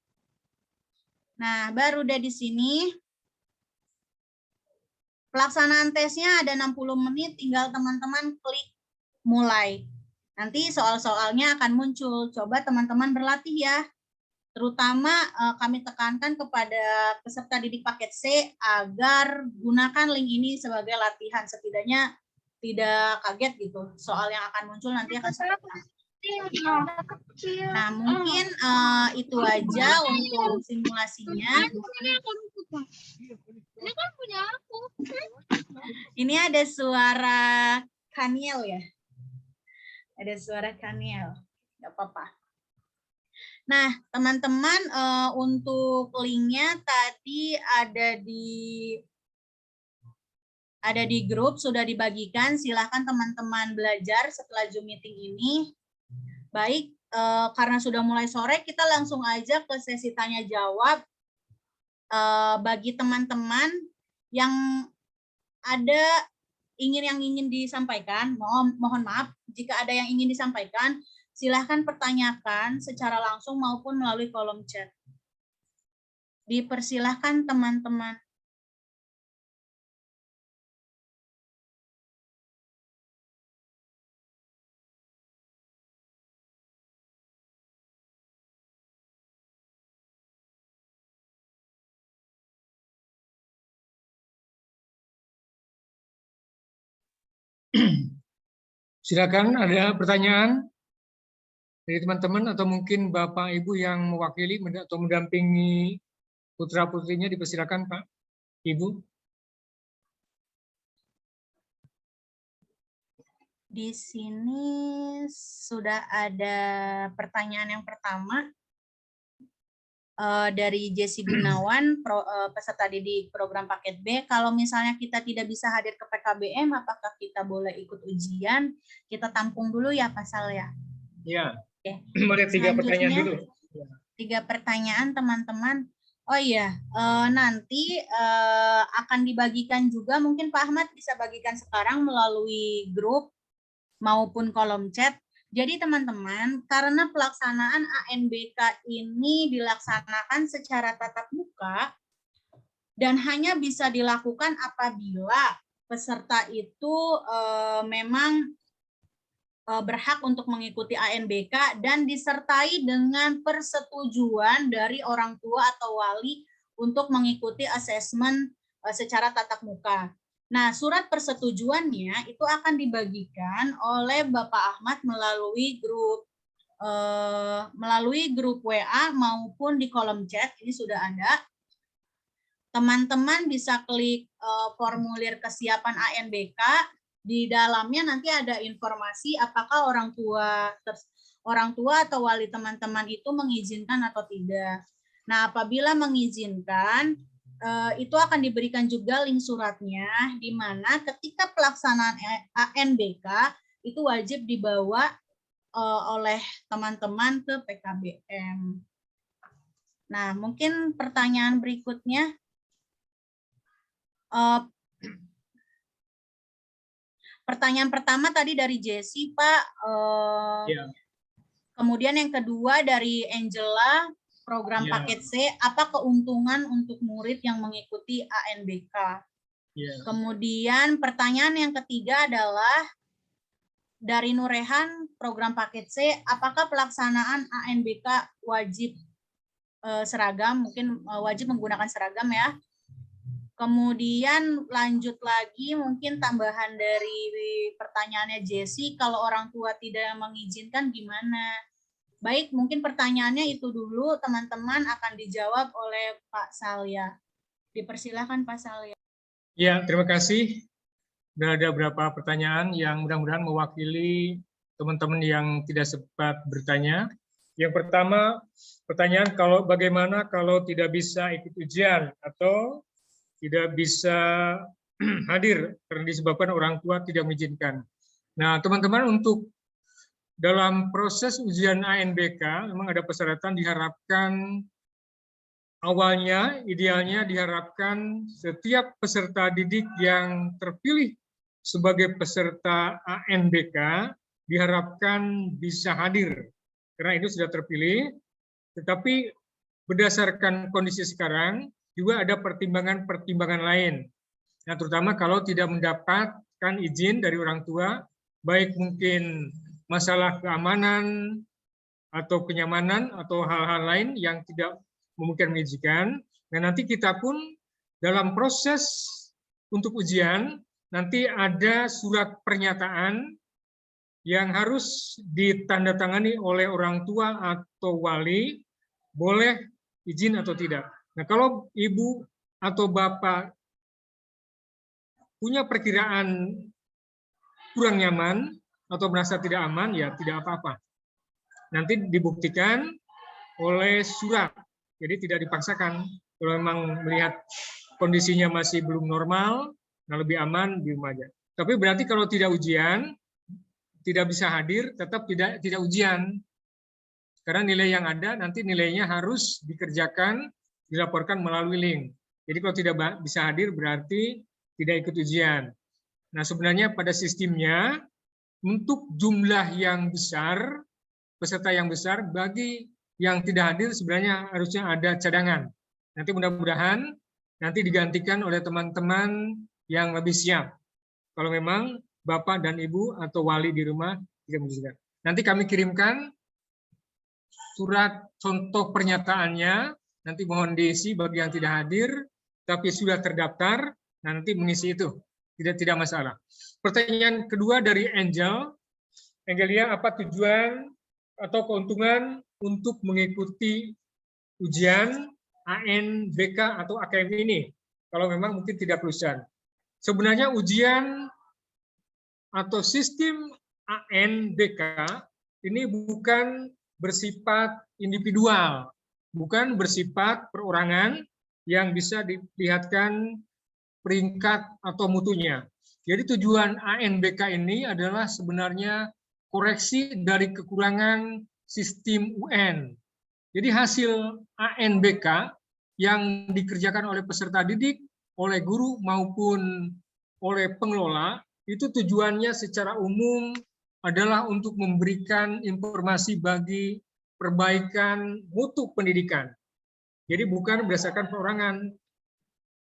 Nah, baru udah di sini. Pelaksanaan tesnya ada 60 menit, tinggal teman-teman klik mulai. Nanti soal-soalnya akan muncul. Coba teman-teman berlatih ya. Terutama kami tekankan kepada peserta didik paket C agar gunakan link ini sebagai latihan. Setidaknya tidak kaget gitu. Soal yang akan muncul nanti akan seperti apa. Nah, mungkin itu aja untuk simulasinya. Ini kan punya aku. Ini ada suara Kaniel ya. Ada suara Kaniel. Nggak apa-apa. Nah, teman-teman, untuk linknya tadi ada di grup, sudah dibagikan. Silahkan teman-teman belajar setelah Zoom meeting ini. Baik, karena sudah mulai sore, kita langsung aja ke sesi tanya jawab. Bagi teman-teman yang ada yang ingin disampaikan, mohon maaf jika ada yang ingin disampaikan, silahkan pertanyakan secara langsung maupun melalui kolom chat. Dipersilahkan teman-teman. Silakan, ada pertanyaan dari teman-teman atau mungkin Bapak Ibu yang mewakili atau mendampingi putra-putrinya, dipersilakan Pak, Ibu. Di sini sudah ada pertanyaan yang pertama dari Jesse Gunawan, peserta didik program paket B. Kalau misalnya kita tidak bisa hadir ke PKBM, apakah kita boleh ikut ujian? Kita tampung dulu ya pasal ya. Ya. Oke. Ada 3 pertanyaan dulu. 3 pertanyaan teman-teman. Oh iya, nanti akan dibagikan juga, mungkin Pak Ahmad bisa bagikan sekarang melalui grup maupun kolom chat. Jadi teman-teman, karena pelaksanaan ANBK ini dilaksanakan secara tatap muka dan hanya bisa dilakukan apabila peserta itu memang berhak untuk mengikuti ANBK dan disertai dengan persetujuan dari orang tua atau wali untuk mengikuti asesmen secara tatap muka. Nah, surat persetujuannya itu akan dibagikan oleh Bapak Ahmad melalui grup WA maupun di kolom chat. Ini sudah ada. Teman-teman bisa klik formulir kesiapan ANBK. Di dalamnya nanti ada informasi apakah orang tua atau wali teman-teman itu mengizinkan atau tidak. Nah, apabila mengizinkan, itu akan diberikan juga link suratnya, di mana ketika pelaksanaan ANBK itu wajib dibawa oleh teman-teman ke PKBM. Nah, mungkin pertanyaan berikutnya. Pertanyaan pertama tadi dari Jessie, Pak. Ya. Kemudian yang kedua dari Angela, program paket C, apa keuntungan untuk murid yang mengikuti ANBK? Kemudian pertanyaan yang ketiga adalah dari Nurehan, program paket C, apakah pelaksanaan ANBK wajib seragam? Mungkin wajib menggunakan seragam ya. Kemudian lanjut lagi mungkin tambahan dari pertanyaannya Jessie, kalau orang tua tidak mengizinkan gimana? Baik, mungkin pertanyaannya itu dulu, teman-teman akan dijawab oleh Pak Salya. Dipersilakan Pak Salya. Ya, terima kasih. Dan ada beberapa pertanyaan yang mudah-mudahan mewakili teman-teman yang tidak sempat bertanya. Yang pertama, pertanyaan bagaimana kalau tidak bisa ikut ujian atau tidak bisa hadir karena disebabkan orang tua tidak mengizinkan. Nah, teman-teman, untuk dalam proses ujian ANBK memang ada persyaratan, diharapkan awalnya, idealnya diharapkan setiap peserta didik yang terpilih sebagai peserta ANBK diharapkan bisa hadir, karena itu sudah terpilih. Tetapi berdasarkan kondisi sekarang, juga ada pertimbangan-pertimbangan lain. Nah, terutama kalau tidak mendapatkan izin dari orang tua, baik mungkin masalah keamanan atau kenyamanan atau hal-hal lain yang tidak memungkinkan mengizinkan. Nah, nanti kita pun dalam proses untuk ujian, nanti ada surat pernyataan yang harus ditandatangani oleh orang tua atau wali, boleh izin atau tidak. Nah, kalau ibu atau bapak punya perkiraan kurang nyaman atau merasa tidak aman, ya tidak apa-apa. Nanti dibuktikan oleh surat, jadi tidak dipaksakan. Kalau memang melihat kondisinya masih belum normal, nah lebih aman di rumah aja. Tapi berarti kalau tidak ujian, tidak bisa hadir, tetap tidak ujian. Karena nilai yang ada nanti nilainya harus dikerjakan, dilaporkan melalui link. Jadi kalau tidak bisa hadir berarti tidak ikut ujian. Nah, sebenarnya pada sistemnya untuk jumlah yang besar, peserta yang besar, bagi yang tidak hadir sebenarnya harusnya ada cadangan. Nanti mudah-mudahan nanti digantikan oleh teman-teman yang lebih siap. Kalau memang Bapak dan Ibu atau wali di rumah tidak mengizinkan. Nanti kami kirimkan surat contoh pernyataannya, nanti mohon diisi bagi yang tidak hadir, tapi sudah terdaftar, nanti mengisi itu, tidak masalah. Pertanyaan kedua dari Angelia, apa tujuan atau keuntungan untuk mengikuti ujian ANBK atau AKM ini? Kalau memang mungkin tidak lulusan. Sebenarnya ujian atau sistem ANBK ini bukan bersifat individual, bukan bersifat perorangan yang bisa dilihatkan peringkat atau mutunya. Jadi tujuan ANBK ini adalah sebenarnya koreksi dari kekurangan sistem UN. Jadi hasil ANBK yang dikerjakan oleh peserta didik, oleh guru maupun oleh pengelola, itu tujuannya secara umum adalah untuk memberikan informasi bagi perbaikan mutu pendidikan. Jadi bukan berdasarkan perorangan.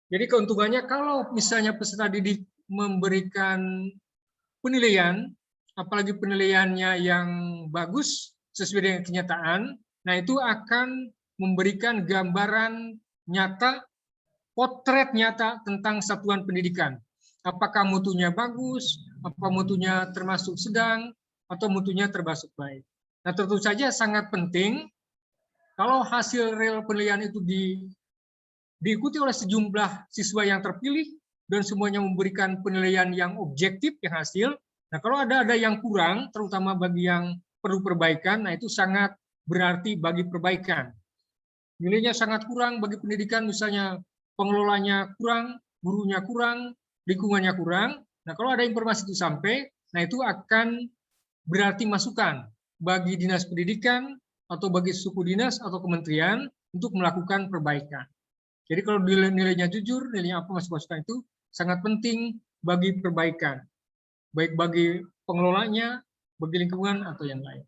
Jadi keuntungannya kalau misalnya peserta didik memberikan penilaian, apalagi penilaiannya yang bagus sesuai dengan kenyataan, nah itu akan memberikan gambaran nyata, potret nyata tentang satuan pendidikan. Apakah mutunya bagus, apa mutunya termasuk sedang, atau mutunya termasuk baik. Nah, tentu saja sangat penting kalau hasil real penilaian itu diikuti oleh sejumlah siswa yang terpilih dan semuanya memberikan penilaian yang objektif, yang hasil. Nah, kalau ada yang kurang, terutama bagi yang perlu perbaikan, nah itu sangat berarti bagi perbaikan. Nilainya sangat kurang bagi pendidikan, misalnya pengelolanya kurang, gurunya kurang, lingkungannya kurang. Nah, kalau ada informasi itu sampai, nah itu akan berarti masukan bagi dinas pendidikan atau bagi suku dinas atau kementerian untuk melakukan perbaikan. Jadi kalau nilainya jujur, nilainya apa masukan itu sangat penting bagi perbaikan, baik bagi pengelolanya, bagi lingkungan atau yang lain.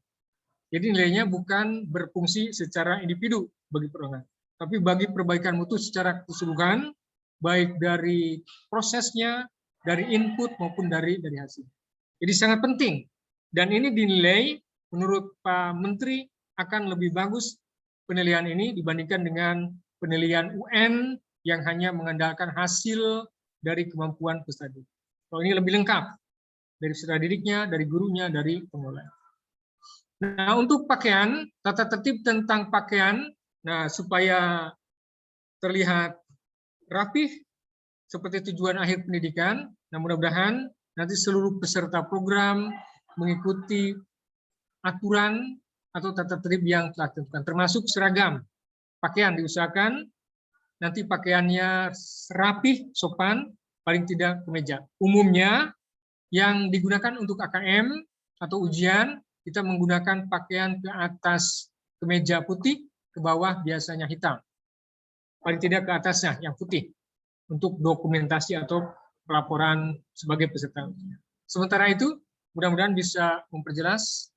Jadi nilainya bukan berfungsi secara individu bagi perorangan, tapi bagi perbaikan mutu secara keseluruhan, baik dari prosesnya, dari input maupun dari hasil. Jadi sangat penting. Dan ini dinilai menurut Pak Menteri akan lebih bagus penilaian ini dibandingkan dengan penilaian UN yang hanya mengandalkan hasil dari kemampuan peserta didik. Kalau ini lebih lengkap dari peserta didiknya, dari gurunya, dari pengelola. Nah, untuk pakaian, tata tertib tentang pakaian, nah supaya terlihat rapih seperti tujuan akhir pendidikan. Nah, mudah-mudahan nanti seluruh peserta program mengikuti aturan atau tata tertib yang telah ditentukan, termasuk seragam. Pakaian diusahakan nanti pakaiannya rapih, sopan, paling tidak kemeja. Umumnya yang digunakan untuk AKM atau ujian, kita menggunakan pakaian ke atas kemeja putih, ke bawah biasanya hitam. Paling tidak ke atasnya yang putih, untuk dokumentasi atau pelaporan sebagai peserta ujian. Sementara itu, mudah-mudahan bisa memperjelas.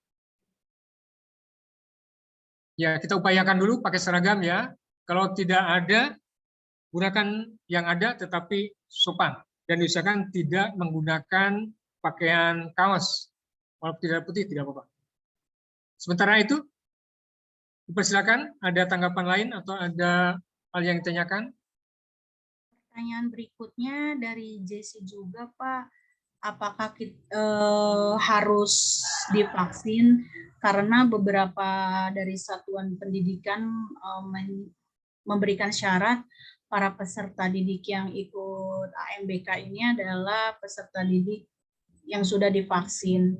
Ya, kita upayakan dulu pakai seragam ya. Kalau tidak ada, gunakan yang ada tetapi sopan. Dan diusahakan tidak menggunakan pakaian kaos. Kalau tidak putih, tidak apa-apa. Sementara itu, dipersilakan, ada tanggapan lain atau ada hal yang ditanyakan? Pertanyaan berikutnya dari Jesse juga, Pak. Apakah kita harus divaksin? Karena beberapa dari satuan pendidikan memberikan syarat para peserta didik yang ikut AMBK ini adalah peserta didik yang sudah divaksin.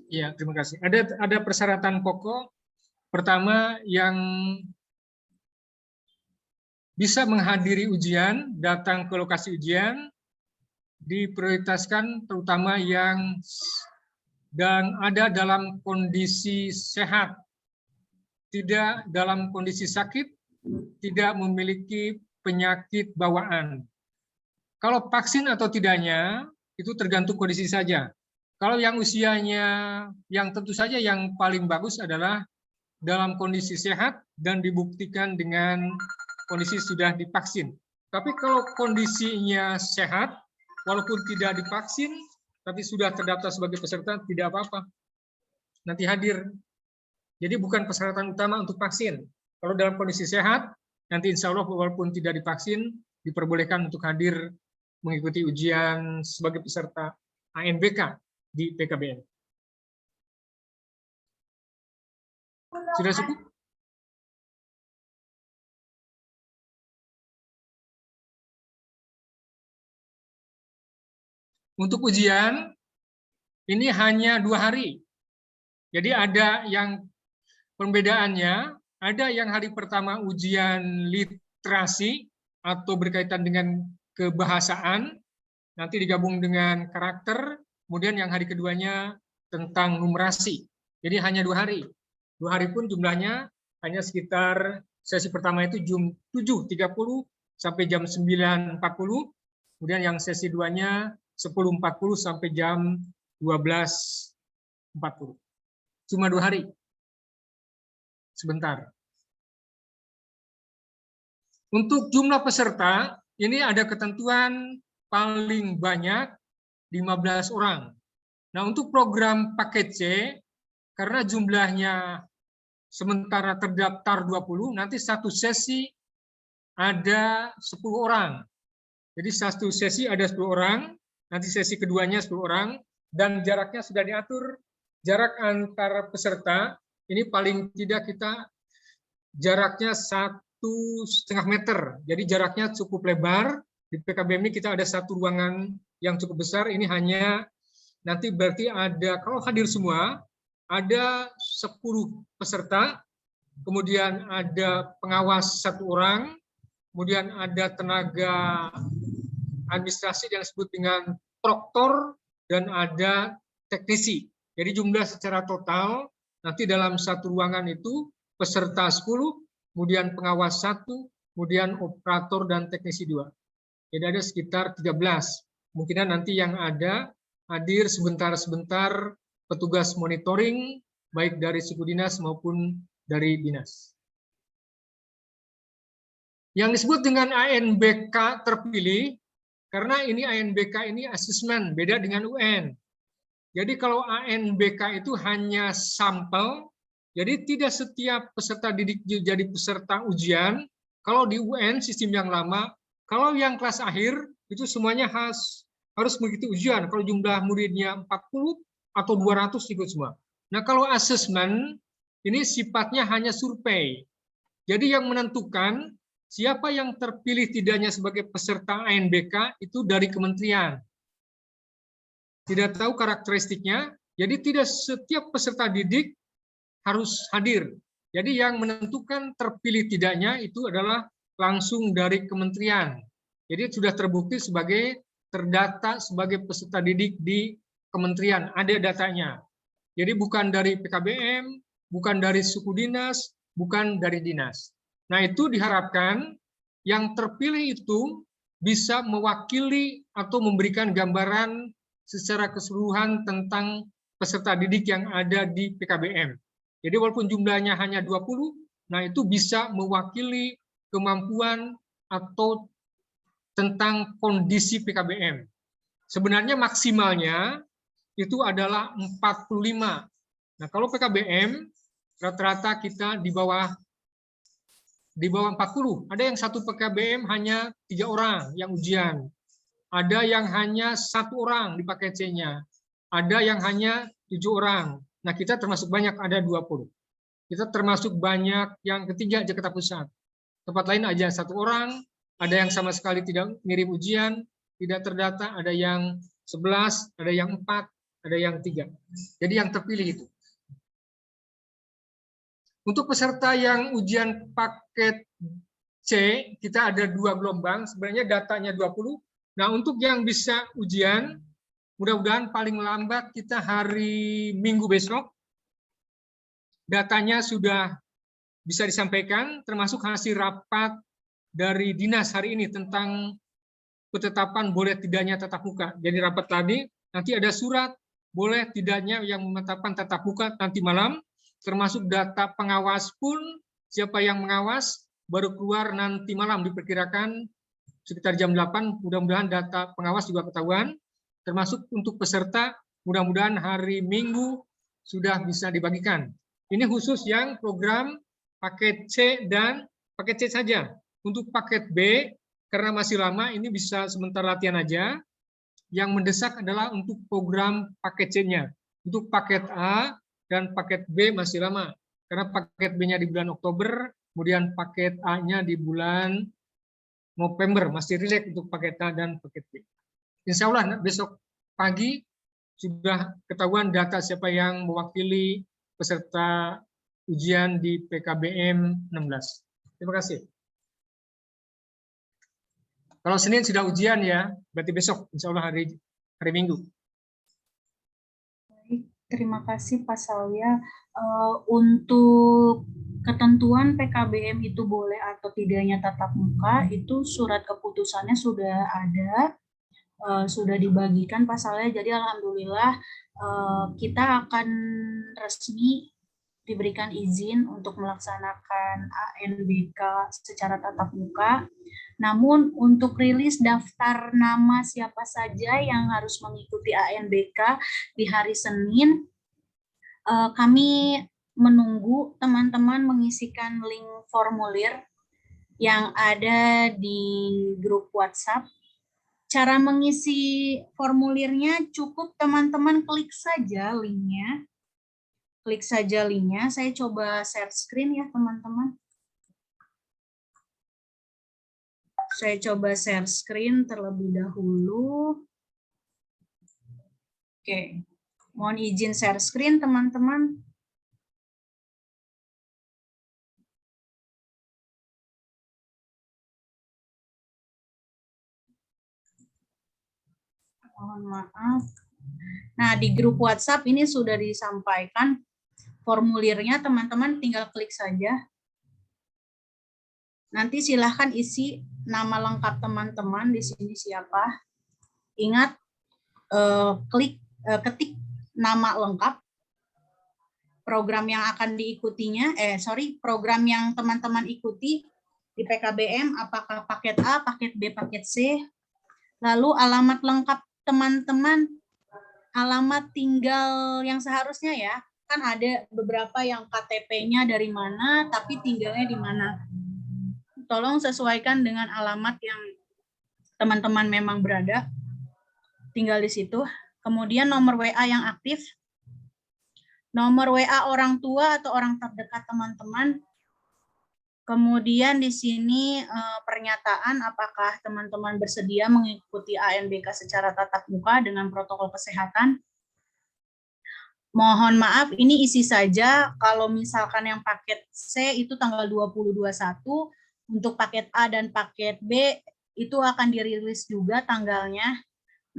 Ya, terima kasih. Ada persyaratan pokok. Pertama, yang bisa menghadiri ujian, datang ke lokasi ujian, diprioritaskan terutama yang dan ada dalam kondisi sehat, tidak dalam kondisi sakit, tidak memiliki penyakit bawaan. Kalau vaksin atau tidaknya, itu tergantung kondisi saja. Kalau yang usianya, yang tentu saja yang paling bagus adalah dalam kondisi sehat dan dibuktikan dengan kondisi sudah divaksin. Tapi kalau kondisinya sehat, walaupun tidak divaksin, tapi sudah terdaftar sebagai peserta, tidak apa-apa. Nanti hadir. Jadi bukan persyaratan utama untuk vaksin. Kalau dalam kondisi sehat, nanti insya Allah walaupun tidak divaksin, diperbolehkan untuk hadir mengikuti ujian sebagai peserta ANBK di PKBM. Sudah cukup? Untuk ujian, ini hanya 2 hari. Jadi ada yang perbedaannya, ada yang hari pertama ujian literasi atau berkaitan dengan kebahasaan, nanti digabung dengan karakter, kemudian yang hari keduanya tentang numerasi. Jadi hanya 2 hari. 2 hari pun jumlahnya hanya sekitar sesi pertama itu jam 7.30 sampai jam 9.40, kemudian yang sesi 2-nya 10.40 sampai jam 12.40. Cuma 2 hari. Sebentar. Untuk jumlah peserta, ini ada ketentuan paling banyak 15 orang. Nah, untuk program paket C, karena jumlahnya sementara terdaftar 20, nanti satu sesi ada 10 orang. Jadi satu sesi ada 10 orang, nanti sesi keduanya 10 orang, dan jaraknya sudah diatur. Jarak antar peserta, ini paling tidak kita jaraknya 1,5 meter. Jadi jaraknya cukup lebar. Di PKBM ini kita ada satu ruangan yang cukup besar, ini hanya nanti berarti ada, kalau hadir semua, ada 10 peserta, kemudian ada pengawas 1 orang, kemudian ada tenaga administrasi yang disebut dengan proktor, dan ada teknisi. Jadi jumlah secara total, nanti dalam satu ruangan itu, peserta 10, kemudian pengawas 1, kemudian operator dan teknisi 2. Jadi ada sekitar 13. Mungkin nanti yang ada, hadir sebentar-sebentar petugas monitoring, baik dari suku dinas maupun dari dinas. Yang disebut dengan ANBK terpilih, karena ini ANBK ini asesmen, beda dengan UN. Jadi kalau ANBK itu hanya sampel, jadi tidak setiap peserta didik jadi peserta ujian. Kalau di UN sistem yang lama, kalau yang kelas akhir itu semuanya harus mengikuti ujian. Kalau jumlah muridnya 40 atau 200 ikut semua. Nah, kalau asesmen ini sifatnya hanya survei. Jadi yang menentukan siapa yang terpilih tidaknya sebagai peserta ANBK itu dari kementerian. Tidak tahu karakteristiknya, jadi tidak setiap peserta didik harus hadir. Jadi yang menentukan terpilih tidaknya itu adalah langsung dari kementerian. Jadi sudah terbukti sebagai terdata sebagai peserta didik di kementerian, ada datanya. Jadi bukan dari PKBM, bukan dari suku dinas, bukan dari dinas. Nah, itu diharapkan yang terpilih itu bisa mewakili atau memberikan gambaran secara keseluruhan tentang peserta didik yang ada di PKBM. Jadi walaupun jumlahnya hanya 20, nah itu bisa mewakili kemampuan atau tentang kondisi PKBM. Sebenarnya maksimalnya itu adalah 45. Nah, kalau PKBM rata-rata kita di bawah 40. Ada yang satu PKBM hanya 3 orang yang ujian. Ada yang hanya 1 orang di paket C-nya. Ada yang hanya 7 orang. Nah, kita termasuk banyak, ada 20. Kita termasuk banyak yang ketiga Jakarta Pusat. Tempat lain aja 1 orang, ada yang sama sekali tidak ngirim ujian, tidak terdata, ada yang 11, ada yang 4, ada yang 3. Jadi yang terpilih itu. Untuk peserta yang ujian paket C, kita ada 2 gelombang, sebenarnya datanya 20. Nah, untuk yang bisa ujian, mudah-mudahan paling lambat kita hari Minggu besok, datanya sudah bisa disampaikan, termasuk hasil rapat dari dinas hari ini tentang ketetapan boleh tidaknya tatap muka. Jadi rapat tadi, nanti ada surat boleh tidaknya yang menetapkan tatap muka nanti malam, termasuk data pengawas pun, siapa yang mengawas, baru keluar nanti malam, diperkirakan sekitar jam 8, mudah-mudahan data pengawas juga ketahuan, termasuk untuk peserta, mudah-mudahan hari Minggu sudah bisa dibagikan. Ini khusus yang program paket C dan paket C saja. Untuk paket B, karena masih lama, ini bisa sementara latihan aja. Yang mendesak adalah untuk program paket C-nya. Untuk paket A dan paket B masih lama. Karena paket B-nya di bulan Oktober, kemudian paket A-nya di bulan November. Masih rileks untuk paket A dan paket B. Insya Allah besok pagi sudah ketahuan data siapa yang mewakili peserta ujian di PKBM 16. Terima kasih. Kalau Senin sudah ujian ya, berarti besok insya Allah hari Minggu. Terima kasih Pak Salya. Untuk ketentuan PKBM itu boleh atau tidaknya tatap muka, itu surat keputusannya sudah ada, sudah dibagikan Pak Salya. Jadi alhamdulillah kita akan resmi diberikan izin untuk melaksanakan ANBK secara tatap muka. Namun untuk rilis daftar nama siapa saja yang harus mengikuti ANBK di hari Senin, kami menunggu teman-teman mengisikan link formulir yang ada di grup WhatsApp. Cara mengisi formulirnya cukup teman-teman klik saja linknya. Klik saja linknya, saya coba share screen ya teman-teman. Saya coba share screen terlebih dahulu. Oke, mohon izin share screen teman-teman. Mohon maaf. Nah, di grup WhatsApp ini sudah disampaikan formulirnya, teman-teman tinggal klik saja. Nanti silahkan isi nama lengkap teman-teman di sini siapa. Ingat, ketik nama lengkap, program yang akan diikutinya, program yang teman-teman ikuti di PKBM, apakah paket A, paket B, paket C, lalu alamat lengkap teman-teman, alamat tinggal yang seharusnya ya. Kan ada beberapa yang KTP-nya dari mana, tapi tinggalnya di mana. tolong sesuaikan dengan alamat yang teman-teman memang berada, tinggal di situ. Kemudian nomor WA yang aktif, nomor WA orang tua atau orang terdekat teman-teman. Kemudian di sini pernyataan apakah teman-teman bersedia mengikuti ANBK secara tatap muka dengan protokol kesehatan. Mohon maaf, ini isi saja. Kalau misalkan yang paket C itu tanggal 20/21, untuk paket A dan paket B itu akan dirilis juga tanggalnya.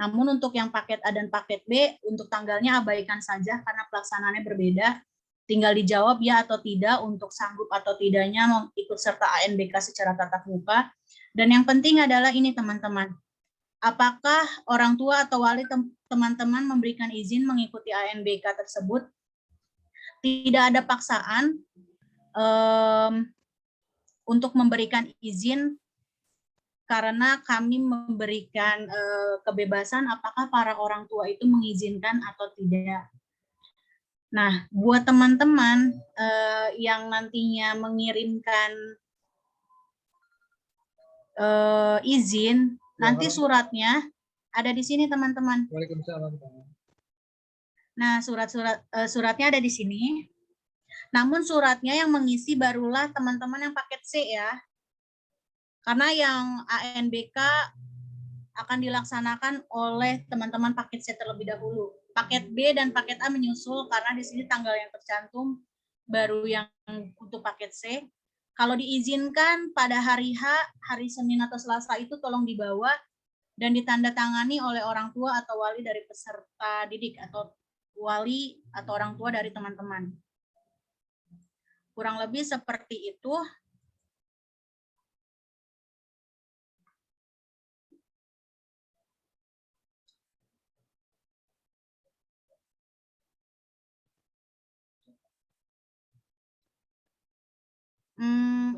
Namun untuk yang paket A dan paket B, untuk tanggalnya abaikan saja karena pelaksanaannya berbeda. Tinggal dijawab ya atau tidak untuk sanggup atau tidaknya ikut serta ANBK secara tatap muka. Dan yang penting adalah ini teman-teman. Apakah orang tua atau wali teman-teman memberikan izin mengikuti ANBK tersebut? Tidak ada paksaan untuk memberikan izin karena kami memberikan kebebasan apakah para orang tua itu mengizinkan atau tidak. Nah, buat teman-teman yang nantinya mengirimkan izin, nanti suratnya ada di sini teman-teman. Waalaikumsalam. Nah, suratnya ada di sini. Namun suratnya yang mengisi barulah teman-teman yang paket C ya. Karena yang ANBK akan dilaksanakan oleh teman-teman paket C terlebih dahulu. Paket B dan paket A menyusul karena di sini tanggal yang tercantum baru yang untuk paket C. Kalau diizinkan pada hari H, hari Senin atau Selasa itu tolong dibawa dan ditandatangani oleh orang tua atau wali dari peserta didik atau wali atau orang tua dari teman-teman. Kurang lebih seperti itu.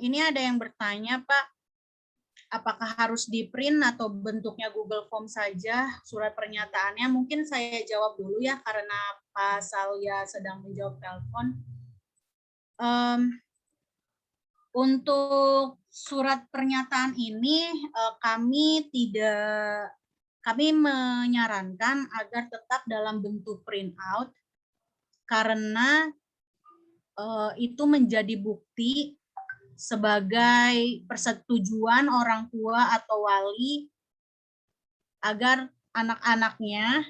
Ini ada yang bertanya, Pak, apakah harus di-print atau bentuknya Google Form saja surat pernyataannya? Mungkin saya jawab dulu ya, karena Pak Salya sedang menjawab telepon. Untuk surat pernyataan ini, kami menyarankan agar tetap dalam bentuk print out, karena itu menjadi bukti sebagai persetujuan orang tua atau wali agar anak-anaknya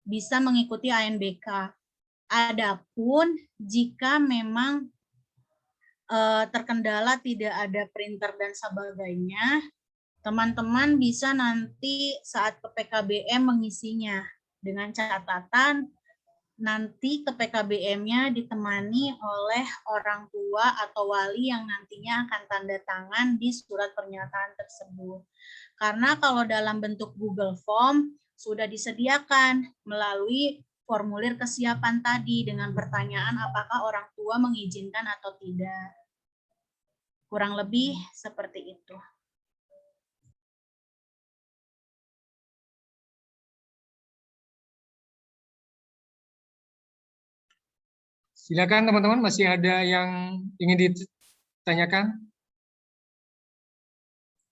bisa mengikuti ANBK. Adapun jika memang terkendala tidak ada printer dan sebagainya, teman-teman bisa nanti saat ke PKBM mengisinya dengan catatan nanti ke PKBM-nya ditemani oleh orang tua atau wali yang nantinya akan tanda tangan di surat pernyataan tersebut. Karena kalau dalam bentuk Google Form sudah disediakan melalui formulir kesiapan tadi dengan pertanyaan apakah orang tua mengizinkan atau tidak. Kurang lebih seperti itu. Silakan teman-teman, masih ada yang ingin ditanyakan?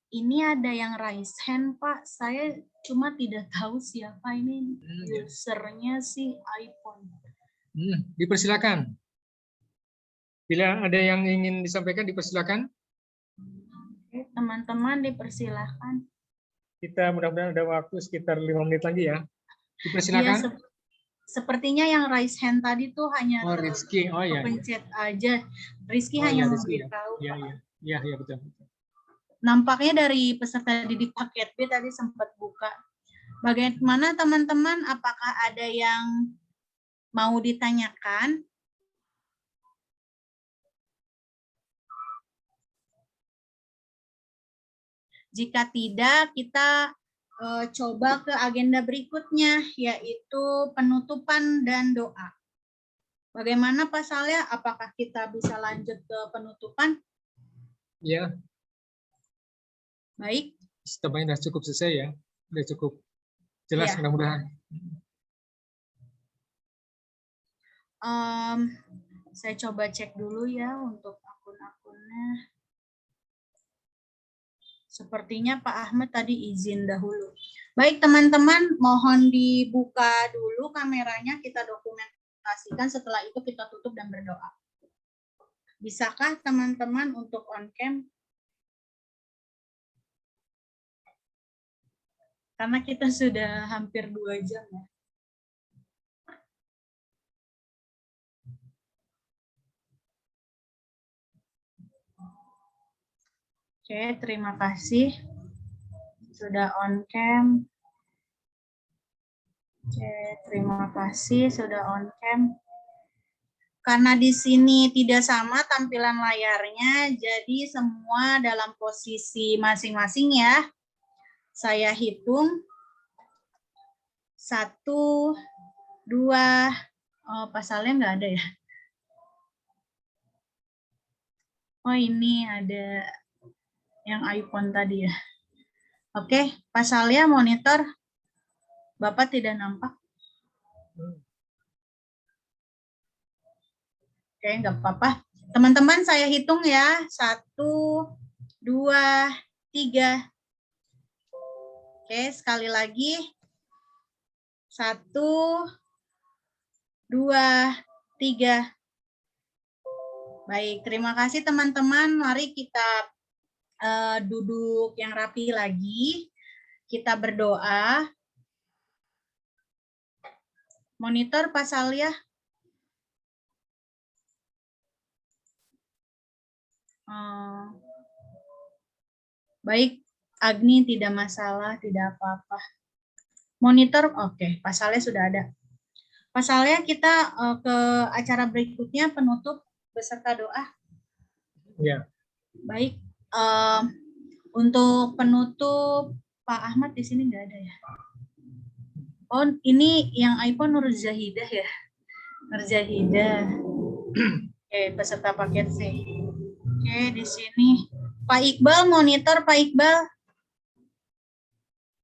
Ini ada yang raise hand, Pak. Saya cuma tidak tahu siapa ini usernya si iPhone. Dipersilakan. Bila ada yang ingin disampaikan, dipersilakan. Oke, teman-teman dipersilakan. Kita mudah-mudahan ada waktu sekitar 5 menit lagi ya. Dipersilakan. Iya, sepertinya yang raise hand tadi tuh hanya Rizky. Oh ya. pencet aja. Rizky Oh, hanya ya, Rizky, memberitahu. Ya, betul. Nampaknya dari peserta didik paket B tadi sempat buka. Bagaimana teman-teman? Apakah ada yang mau ditanyakan? Jika tidak, kita coba ke agenda berikutnya, yaitu penutupan dan doa. Bagaimana Pak Salya? Apakah kita bisa lanjut ke penutupan? Ya. Baik. Tampaknya sudah cukup selesai ya. Sudah cukup jelas Ya. mudah-mudahan. Saya coba cek dulu ya untuk akun-akunnya. Sepertinya Pak Ahmad tadi izin dahulu. Baik teman-teman, mohon dibuka dulu kameranya, kita dokumentasikan, setelah itu kita tutup dan berdoa. Bisakah teman-teman untuk on cam? Karena kita sudah hampir 2 jam ya. Oke, terima kasih. Sudah on cam. Oke, terima kasih sudah on cam. Karena di sini tidak sama tampilan layarnya, jadi semua dalam posisi masing-masing ya. Saya hitung. 1, 2, oh pasalnya nggak ada ya. Oh ini ada yang iPhone tadi ya. Oke, pasalnya monitor. Bapak tidak nampak. Oke, nggak apa-apa. Teman-teman saya hitung ya. 1, 2, 3. Oke, sekali lagi. 1, 2, 3. Baik, terima kasih teman-teman. Mari kita duduk yang rapi lagi. Kita berdoa. Monitor Pak Salia. Baik, Agni tidak masalah, tidak apa-apa. Monitor, oke, pasalnya sudah ada. Pasalnya kita ke acara berikutnya, penutup beserta doa. Ya. Baik, untuk penutup Pak Ahmad di sini nggak ada ya? Oh, ini yang iPhone Nur Zahidah ya? Nur Zahidah. Oke, peserta paket C. Oke, di sini Pak Iqbal monitor, Pak Iqbal.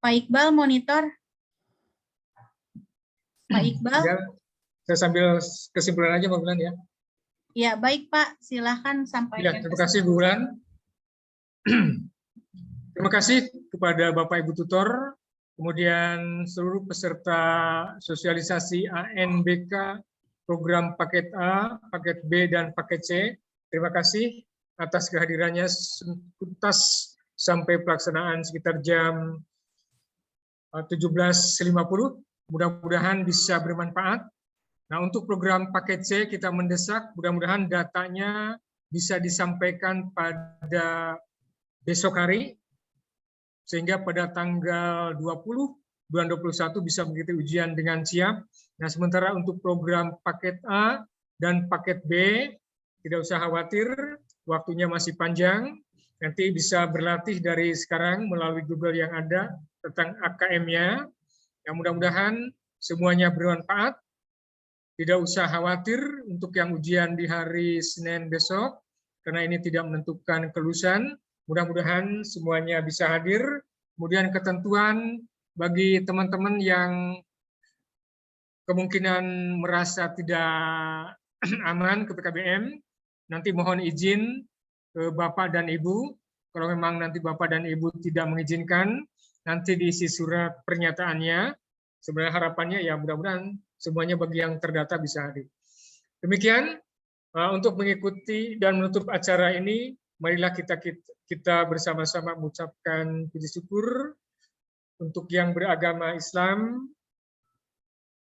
Pak Iqbal monitor. Pak Iqbal. Ya, saya sambil kesimpulan aja Mbak Bulan ya. Ya, baik Pak, silahkan sampaikan. Ya, terima kasih Bu Bulan. Terima kasih kepada Bapak Ibu Tutor, kemudian seluruh peserta sosialisasi ANBK program paket A, paket B, dan paket C. Terima kasih atas kehadirannya tuntas sampai pelaksanaan sekitar jam 17.50. Mudah-mudahan bisa bermanfaat. Nah, untuk program paket C kita mendesak, mudah-mudahan datanya bisa disampaikan pada besok hari, sehingga pada tanggal 20 bulan 21 bisa mengikuti ujian dengan siap. Nah, sementara untuk program paket A dan paket B, tidak usah khawatir, waktunya masih panjang. Nanti bisa berlatih dari sekarang melalui Google yang ada tentang AKM-nya. Yang mudah-mudahan semuanya bermanfaat. Tidak usah khawatir untuk yang ujian di hari Senin besok, karena ini tidak menentukan kelulusan. Mudah-mudahan semuanya bisa hadir. Kemudian ketentuan bagi teman-teman yang kemungkinan merasa tidak aman ke PKBM, nanti mohon izin ke Bapak dan Ibu. Kalau memang nanti Bapak dan Ibu tidak mengizinkan, nanti diisi surat pernyataannya. Sebenarnya harapannya ya mudah-mudahan semuanya bagi yang terdata bisa hadir. Demikian untuk mengikuti dan menutup acara ini, marilah kita bersama-sama mengucapkan puji syukur untuk yang beragama Islam.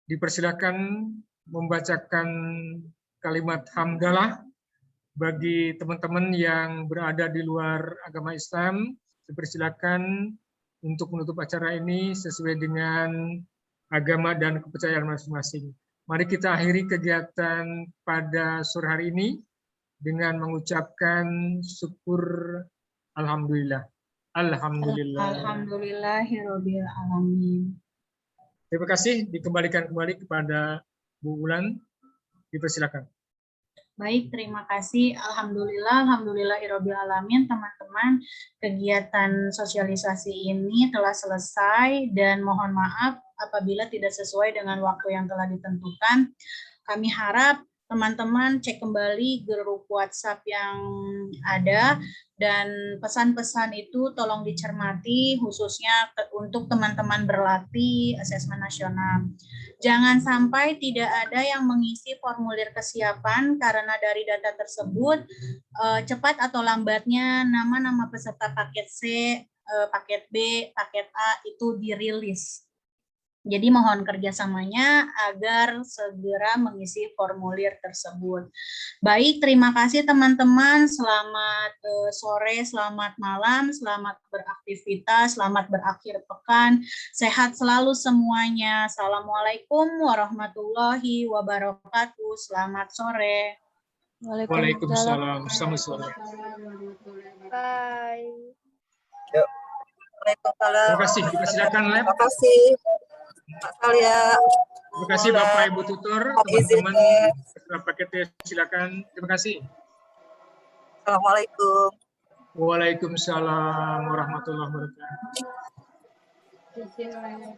Dipersilakan membacakan kalimat hamdalah. Bagi teman-teman yang berada di luar agama Islam, dipersilakan untuk menutup acara ini sesuai dengan agama dan kepercayaan masing-masing. Mari kita akhiri kegiatan pada sore hari ini dengan mengucapkan syukur alhamdulillah. Alhamdulillah. Alhamdulillahirabbil alamin. Terima kasih, dikembalikan kembali kepada Bu Wulan. Dipersilakan. Baik, terima kasih. Alhamdulillahirabbil alamin, teman-teman. Kegiatan sosialisasi ini telah selesai dan mohon maaf apabila tidak sesuai dengan waktu yang telah ditentukan. Kami harap teman-teman cek kembali grup WhatsApp yang ada dan pesan-pesan itu tolong dicermati khususnya untuk teman-teman berlatih asesmen nasional. Jangan sampai tidak ada yang mengisi formulir kesiapan karena dari data tersebut cepat atau lambatnya nama-nama peserta paket C, paket B, paket A itu dirilis. Jadi mohon kerjasamanya agar segera mengisi formulir tersebut. Baik, terima kasih teman-teman. Selamat sore, selamat malam, selamat beraktivitas, selamat berakhir pekan. Sehat selalu semuanya. Assalamualaikum warahmatullahi wabarakatuh. Selamat sore. Waalaikumsalam. Selamat sore. Bye. Terima kasih. Silakan lab. Terima kasih Pak Salya. Terima kasih Bapak Ibu tutor, teman-teman peserta paket C, silakan. Terima kasih. Assalamualaikum. Waalaikumsalam warahmatullahi wabarakatuh. Sisi lain.